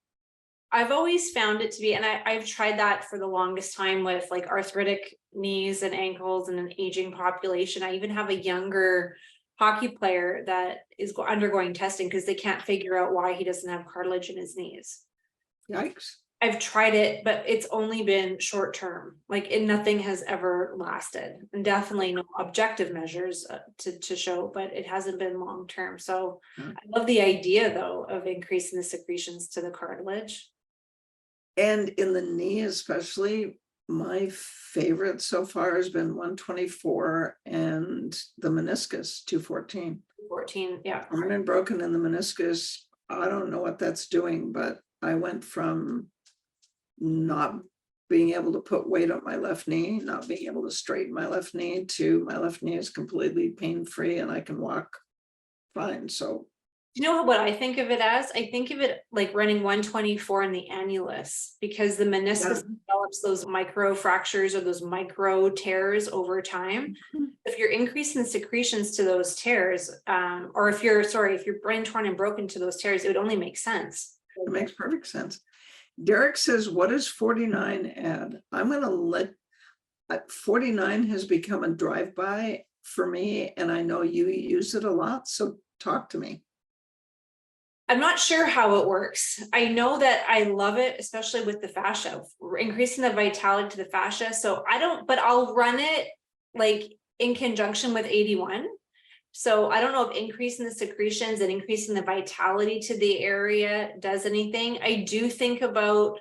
[SPEAKER 2] I've always found it to be, and I've tried that for the longest time with like arthritic knees and ankles and an aging population. I even have a younger hockey player that is undergoing testing because they can't figure out why he doesn't have cartilage in his knees.
[SPEAKER 1] Yikes.
[SPEAKER 2] I've tried it, but it's only been short term. Nothing has ever lasted, and definitely no objective measures to show, but it hasn't been long term. So I love the idea though of increasing the secretions to the cartilage.
[SPEAKER 1] And in the knee, especially, my favorite so far has been 124 and the meniscus 214.
[SPEAKER 2] 14, yeah.
[SPEAKER 1] Torn and broken in the meniscus, I don't know what that's doing, but I went from not being able to put weight on my left knee, not being able to straighten my left knee, to my left knee is completely pain-free and I can walk fine. So
[SPEAKER 2] You know what I think of it as? I think of it like running 124 in the annulus, because the meniscus develops those micro fractures or those micro tears over time. If you're increasing the secretions to those tears, or if you're brain torn and broken to those tears, it would only make sense.
[SPEAKER 1] it makes perfect sense. Derek says, what does 49 add? I'm going to let 49 has become a drive-by for me, and I know you use it a lot. So talk to me.
[SPEAKER 2] I'm not sure how it works. I know that I love it, especially with the fascia, increasing the vitality to the fascia. So but I'll run it like in conjunction with 81. So I don't know if increasing the secretions and increasing the vitality to the area does anything. I do think about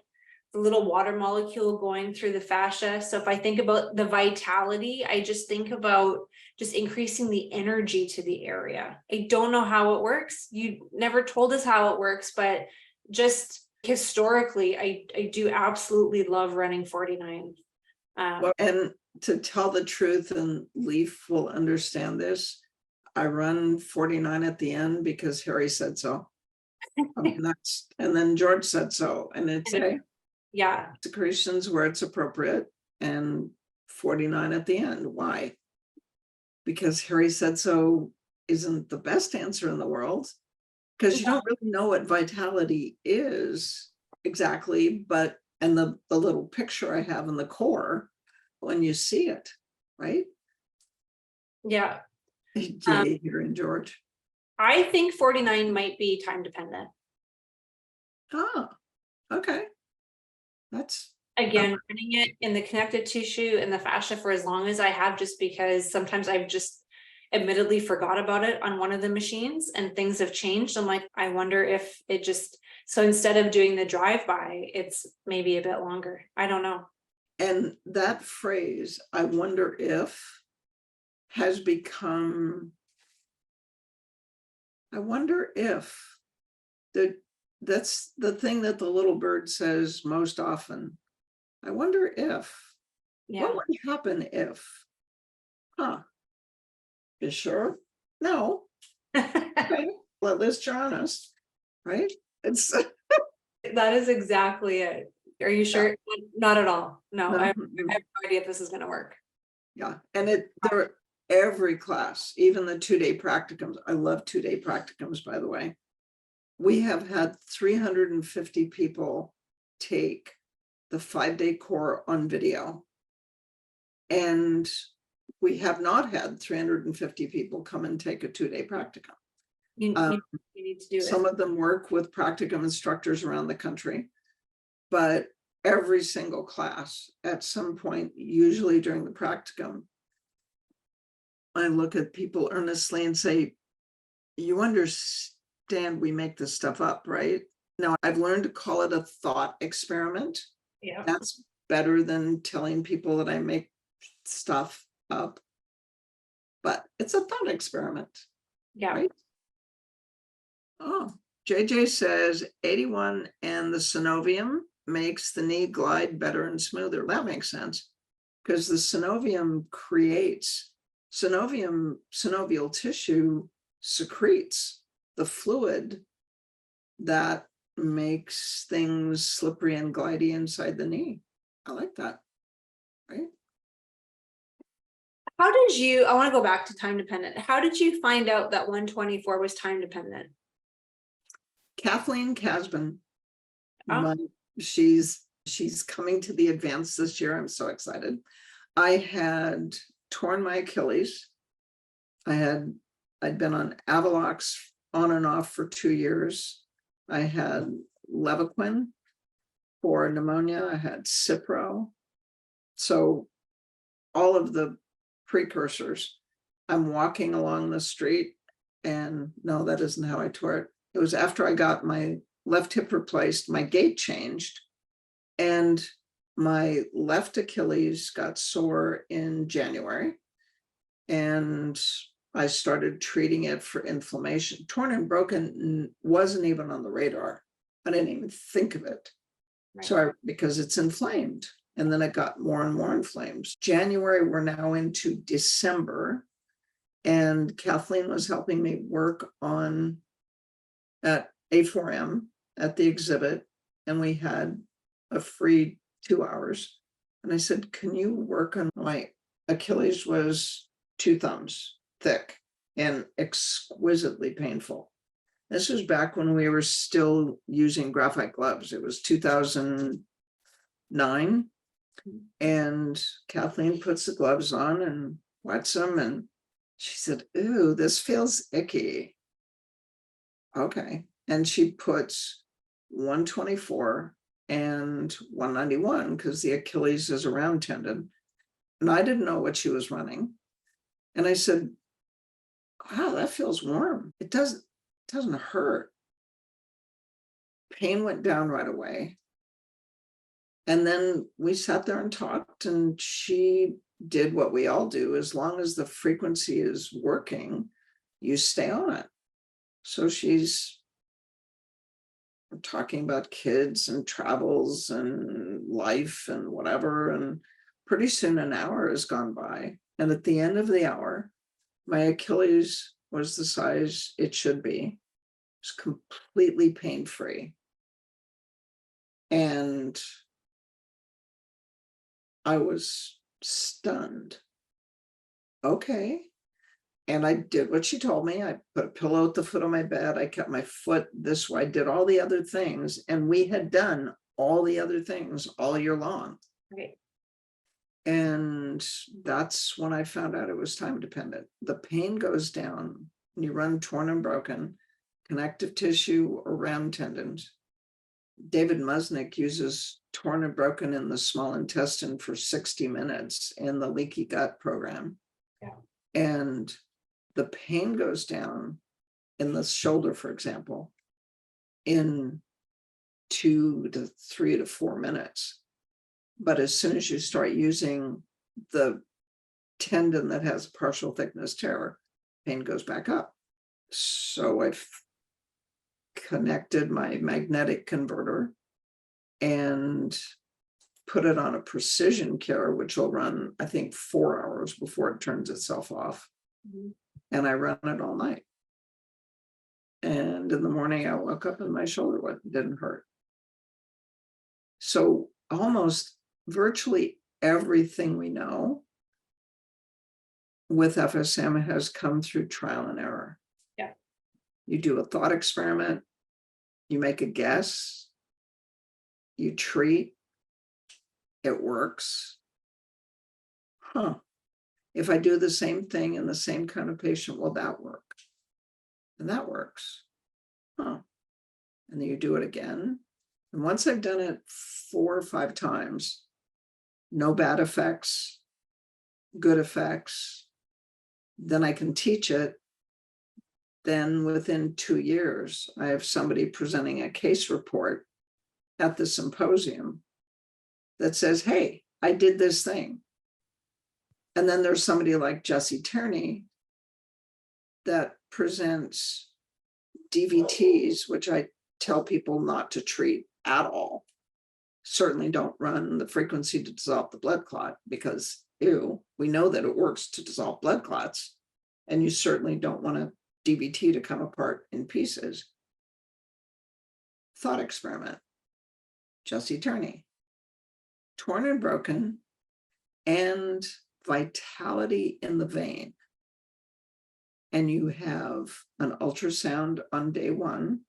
[SPEAKER 2] the little water molecule going through the fascia. So if I think about the vitality, I just think about just increasing the energy to the area. I don't know how it works. You never told us how it works, but just historically, I do absolutely love running 49.
[SPEAKER 1] Well, and to tell the truth, and Leaf will understand this, I run 49 at the end because Harry said so. And then George said so, and it's
[SPEAKER 2] yeah,
[SPEAKER 1] secretions where it's appropriate, and 49 at the end. Why? Because Harry said so isn't the best answer in the world, because you don't really know what vitality is exactly, but and the little picture I have in the core when you see it, right?
[SPEAKER 2] Yeah.
[SPEAKER 1] Here in George.
[SPEAKER 2] I think 49 might be time dependent.
[SPEAKER 1] Oh, okay. That's
[SPEAKER 2] again, running it in the connective tissue and the fascia for as long as I have, just because sometimes I've just admittedly forgot about it on one of the machines and things have changed. I'm like, I wonder if it just, so instead of doing the drive-by, it's maybe a bit longer. I don't know.
[SPEAKER 1] And that phrase, I wonder if, has become, I wonder if, that's the thing that the little bird says most often. I wonder if, what would happen if, you sure? No. Okay. Well, let's be honest, right? It's
[SPEAKER 2] that is exactly it. Are you sure? Yeah. Not at all. No, I have no idea if this is going to work.
[SPEAKER 1] Yeah, and every class, even the 2-day practicums. I love 2-day practicums, by the way. We have had 350 people take the 5-day core on video, and we have not had 350 people come and take a 2-day practicum.
[SPEAKER 2] You need to do it.
[SPEAKER 1] Some of them work with practicum instructors around the country, but every single class at some point, usually during the practicum, I look at people earnestly and say, you understand we make this stuff up, right? Now, I've learned to call it a thought experiment.
[SPEAKER 2] Yeah.
[SPEAKER 1] That's better than telling people that I make stuff up. But it's a thought experiment.
[SPEAKER 2] Yeah.
[SPEAKER 1] Right? Oh, JJ says 81 and the synovium makes the knee glide better and smoother. That makes sense, because the synovium creates synovial tissue secretes the fluid that makes things slippery and glidey inside the knee. I like that. Right?
[SPEAKER 2] How did you, I want to go back to time dependent. How did you find out that 124 was time dependent?
[SPEAKER 1] Kathleen Casbin. She's coming to the advanced this year. I'm so excited. I had torn my Achilles. I'd been on Avalox on and off for 2 years. I had Levaquin for pneumonia. I had Cipro. So all of the precursors. I'm walking along the street, and no, that isn't how I tore it. It was after I got my left hip replaced, my gait changed, and my left Achilles got sore in January. And I started treating it for inflammation. Torn and broken wasn't even on the radar. I didn't even think of it.
[SPEAKER 2] Right.
[SPEAKER 1] So because it's inflamed, and then it got more and more inflamed. January, we're now into December, and Kathleen was helping me work on at A4M at the exhibit, and we had a free 2 hours. And I said, can you work on my Achilles was 2 thumbs thick and exquisitely painful. This was back when we were still using graphite gloves. It was 2009. And Kathleen puts the gloves on and wets them. And she said, ooh, this feels icky. Okay. And she puts 124 and 191 because the Achilles is a round tendon. And I didn't know what she was running. And I said, wow, that feels warm. It doesn't hurt. Pain went down right away. And then we sat there and talked, and she did what we all do. As long as the frequency is working, you stay on it. So she's talking about kids and travels and life and whatever. And pretty soon an hour has gone by. And at the end of the hour, my Achilles was the size it should be. It's completely pain-free. And I was stunned. Okay. And I did what she told me. I put a pillow at the foot of my bed. I kept my foot this way, did all the other things. And we had done all the other things all year long.
[SPEAKER 2] Right.
[SPEAKER 1] And that's when I found out it was time dependent. The pain goes down when you run torn and broken, connective tissue or round tendons. David Musnick uses torn and broken in the small intestine for 60 minutes in the leaky gut program.
[SPEAKER 2] Yeah.
[SPEAKER 1] And the pain goes down in the shoulder, for example, in 2 to 3 to 4 minutes. But as soon as you start using the tendon that has partial thickness tear, pain goes back up. So I've connected my magnetic converter and put it on a precision care, which will run, I think, 4 hours before it turns itself off.
[SPEAKER 2] Mm-hmm.
[SPEAKER 1] And I run it all night. And in the morning, I woke up and my shoulder didn't hurt. So almost virtually everything we know with FSM has come through trial and error.
[SPEAKER 2] Yeah.
[SPEAKER 1] You do a thought experiment, you make a guess, you treat, it works. If I do the same thing in the same kind of patient, will that work? And that works. And then you do it again. And once I've done it 4 or 5 times, no bad effects, good effects, then I can teach it. Then within 2 years, I have somebody presenting a case report at the symposium that says, hey, I did this thing. And then there's somebody like Jessie Tierney that presents DVTs, which I tell people not to treat at all. Certainly don't run the frequency to dissolve the blood clot because, ew, we know that it works to dissolve blood clots. And you certainly don't want a DVT to come apart in pieces. Thought experiment. Jessie Tierney. Torn and broken and vitality in the vein. And you have an ultrasound on day 1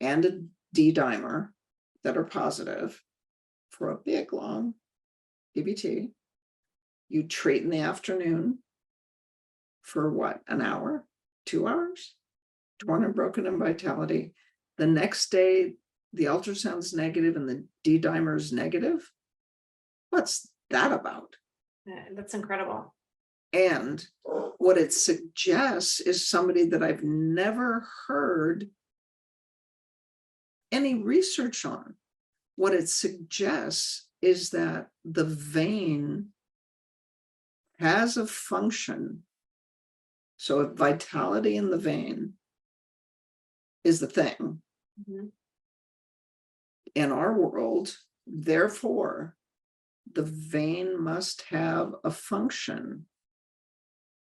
[SPEAKER 1] and a D-dimer that are positive for a big, long DVT. You treat in the afternoon for what, an hour, 2 hours? Torn and broken and vitality. The next day, the ultrasound's negative and the D-dimer is negative. What's that about?
[SPEAKER 2] That's incredible.
[SPEAKER 1] And what it suggests is somebody that I've never heard any research on. What it suggests is that the vein has a function So if vitality in the vein is the thing
[SPEAKER 2] Mhm.
[SPEAKER 1] in our world, therefore, the vein must have a function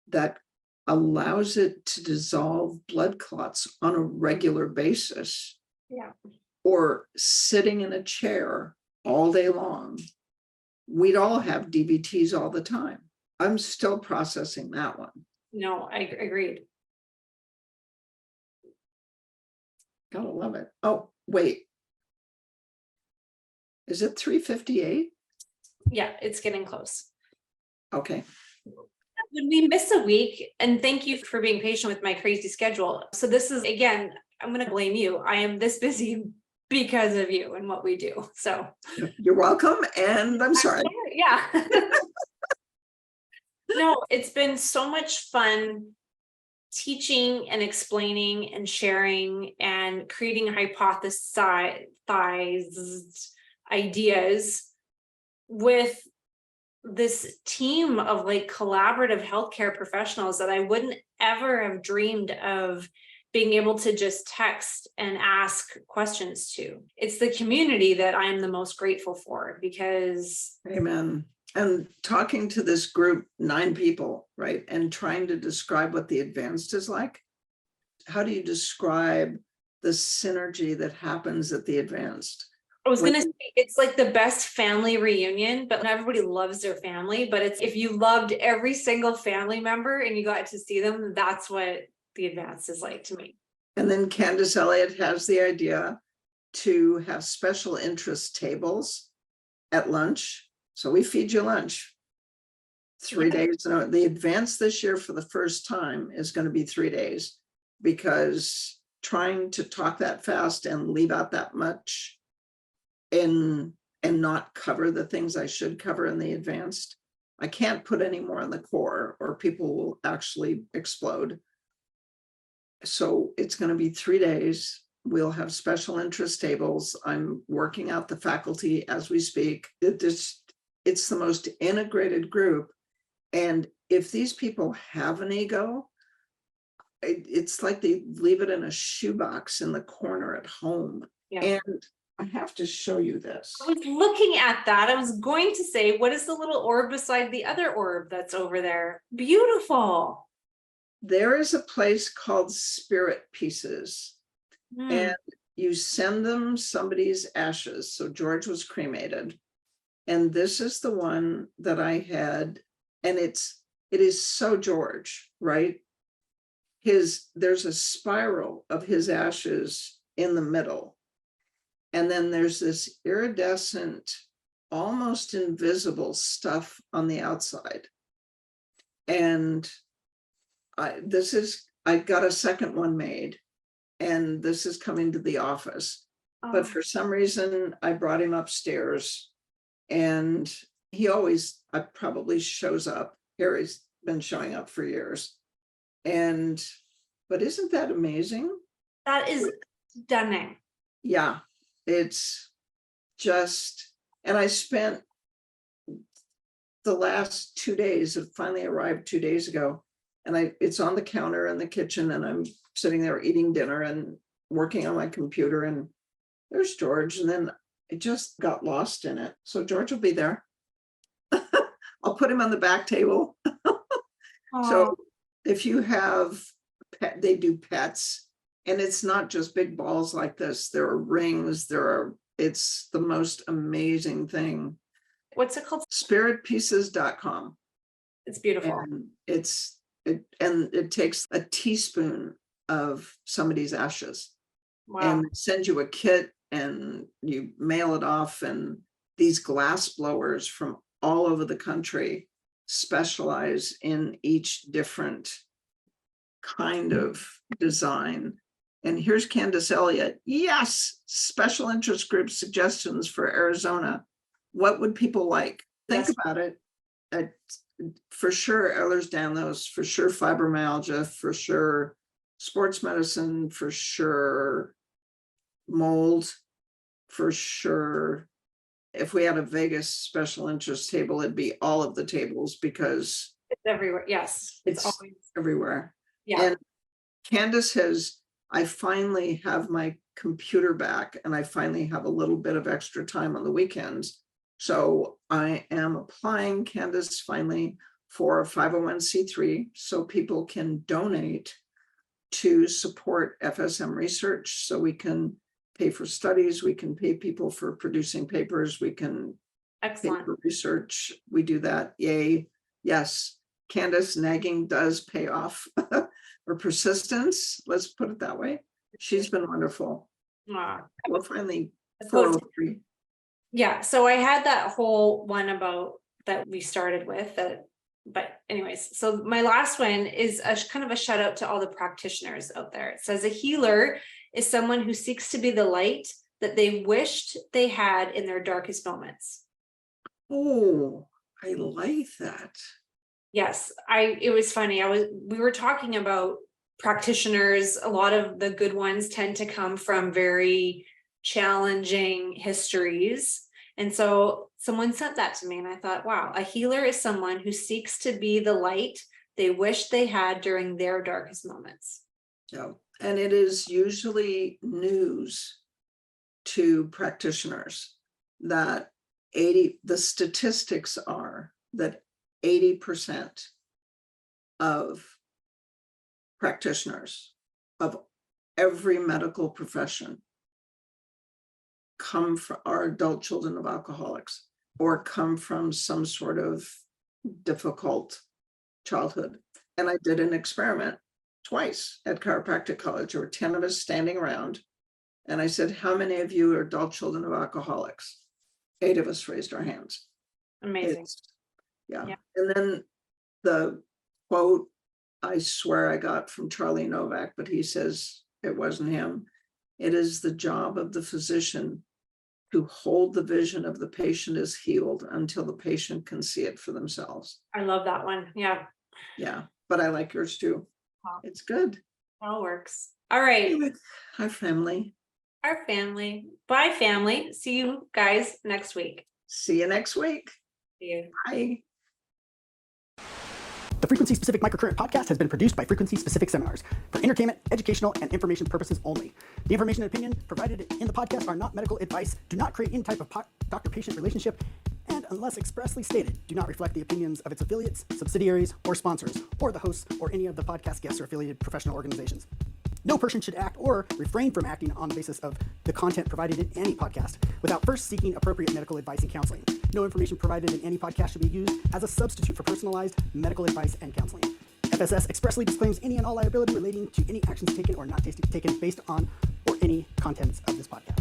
[SPEAKER 1] that allows it to dissolve blood clots on a regular basis,
[SPEAKER 2] Yeah.
[SPEAKER 1] or sitting in a chair all day long. We'd all have DVTs all the time. I'm still processing that one.
[SPEAKER 2] No, I agreed.
[SPEAKER 1] Gotta love it. Oh, wait. Is it 3:58?
[SPEAKER 2] Yeah, it's getting close.
[SPEAKER 1] Okay.
[SPEAKER 2] When we miss a week, and thank you for being patient with my crazy schedule. So this is, again, I'm going to blame you. I am this busy because of you and what we do. So
[SPEAKER 1] You're welcome. And I'm sorry.
[SPEAKER 2] yeah. No, it's been so much fun teaching and explaining and sharing and creating hypothesized ideas with this team of like collaborative healthcare professionals that I wouldn't ever have dreamed of being able to just text and ask questions to. It's the community that I'm the most grateful for, because
[SPEAKER 1] Amen. And talking to this group, 9 people, right? And trying to describe what the advanced is like. How do you describe the synergy that happens at the advanced?
[SPEAKER 2] I was going to say, it's like the best family reunion, but everybody loves their family. But it's, if you loved every single family member and you got to see them, that's what the advanced is like to me.
[SPEAKER 1] And then Candace Elliott has the idea to have special interest tables at lunch. So we feed you lunch 3 days. No, the advance this year for the first time is going to be 3 days, because trying to talk that fast and leave out that much and not cover the things I should cover in the advanced. I can't put any more in the core or people will actually explode. So it's going to be 3 days. We'll have special interest tables. I'm working out the faculty as we speak. It's the most integrated group. And if these people have an ego, it's like they leave it in a shoebox in the corner at home.
[SPEAKER 2] Yeah.
[SPEAKER 1] And I have to show you this.
[SPEAKER 2] I was looking at that. I was going to say, what is the little orb beside the other orb that's over there? Beautiful.
[SPEAKER 1] There is a place called Spirit Pieces, and you send them somebody's ashes. So George was cremated, and this is the one that I had, and it is so George, right? There's a spiral of his ashes in the middle. And then there's this iridescent, almost invisible stuff on the outside. And I got a second one made, and this is coming to the office.
[SPEAKER 2] Oh.
[SPEAKER 1] But for some reason, I brought him upstairs, and he always probably shows up. Harry's been showing up for years. But isn't that amazing?
[SPEAKER 2] That is stunning.
[SPEAKER 1] Yeah, it's just, and I spent the last 2 days, it finally arrived 2 days ago, and it's on the counter in the kitchen, and I'm sitting there eating dinner and working on my computer, and there's George, and then it just got lost in it. So George will be there. I'll put him on the back table. So if you have they do pets, and it's not just big balls like this. There are rings, it's the most amazing thing.
[SPEAKER 2] What's it called?
[SPEAKER 1] Spiritpieces.com.
[SPEAKER 2] It's beautiful.
[SPEAKER 1] And it takes a teaspoon of somebody's ashes.
[SPEAKER 2] Wow.
[SPEAKER 1] And send you a kit, and you mail it off, and these glass blowers from all over the country specialize in each different kind of design. And here's Candace Elliott. Yes, special interest group suggestions for Arizona. What would people like? Think about it. For sure, Ehlers-Danlos, for sure, fibromyalgia, for sure, sports medicine, for sure, mold, for sure. If we had a Vegas special interest table, it'd be all of the tables, because
[SPEAKER 2] it's everywhere. Yes,
[SPEAKER 1] it's
[SPEAKER 2] always
[SPEAKER 1] everywhere.
[SPEAKER 2] Yeah,
[SPEAKER 1] And I finally have my computer back and I finally have a little bit of extra time on the weekends. So I am applying, Candace, finally for a 501c3 so people can donate to support FSM research. So we can pay for studies, we can pay people for producing papers, we can pay
[SPEAKER 2] excellent.
[SPEAKER 1] for research. We do that. Yay. Yes. Candace, nagging does pay off. Or persistence, let's put it that way. She's been wonderful. We're finally
[SPEAKER 2] So,
[SPEAKER 1] 403.
[SPEAKER 2] yeah, so I had that whole one about that we started with that, but anyways, so my last one is a kind of a shout out to all the practitioners out there. It says a healer is someone who seeks to be the light that they wished they had in their darkest moments.
[SPEAKER 1] Oh, I like that.
[SPEAKER 2] Yes, it was funny. We were talking about practitioners. A lot of the good ones tend to come from very challenging histories. And so someone sent that to me and I thought, wow, a healer is someone who seeks to be the light they wish they had during their darkest moments.
[SPEAKER 1] Yeah. And it is usually news to practitioners that the statistics are that 80% of practitioners of every medical profession are adult children of alcoholics or come from some sort of difficult childhood. And I did an experiment twice at chiropractic college. There were 10 of us standing around. And I said, how many of you are adult children of alcoholics? 8 of us raised our hands.
[SPEAKER 2] Amazing.
[SPEAKER 1] Yeah.
[SPEAKER 2] Yeah.
[SPEAKER 1] And then the quote, I swear I got from Charlie Novak, but he says it wasn't him. It is the job of the physician to hold the vision of the patient is healed until the patient can see it for themselves.
[SPEAKER 2] I love that one. Yeah.
[SPEAKER 1] Yeah, but I like yours too.
[SPEAKER 2] Wow.
[SPEAKER 1] It's good.
[SPEAKER 2] All works. All right.
[SPEAKER 1] Our family.
[SPEAKER 2] Our family. Bye, family. See you guys next week.
[SPEAKER 1] See you next week.
[SPEAKER 2] See you.
[SPEAKER 1] Bye.
[SPEAKER 3] The Frequency Specific Microcurrent podcast has been produced by Frequency Specific Seminars for entertainment, educational, and information purposes only. The information and opinion provided in the podcast are not medical advice, do not create any type of doctor-patient relationship, and unless expressly stated, do not reflect the opinions of its affiliates, subsidiaries, or sponsors, or the hosts or any of the podcast guests or affiliated professional organizations. No person should act or refrain from acting on the basis of the content provided in any podcast without first seeking appropriate medical advice and counseling. No information provided in any podcast should be used as a substitute for personalized medical advice and counseling. FSS expressly disclaims any and all liability relating to any actions taken or not taken based on or any contents of this podcast.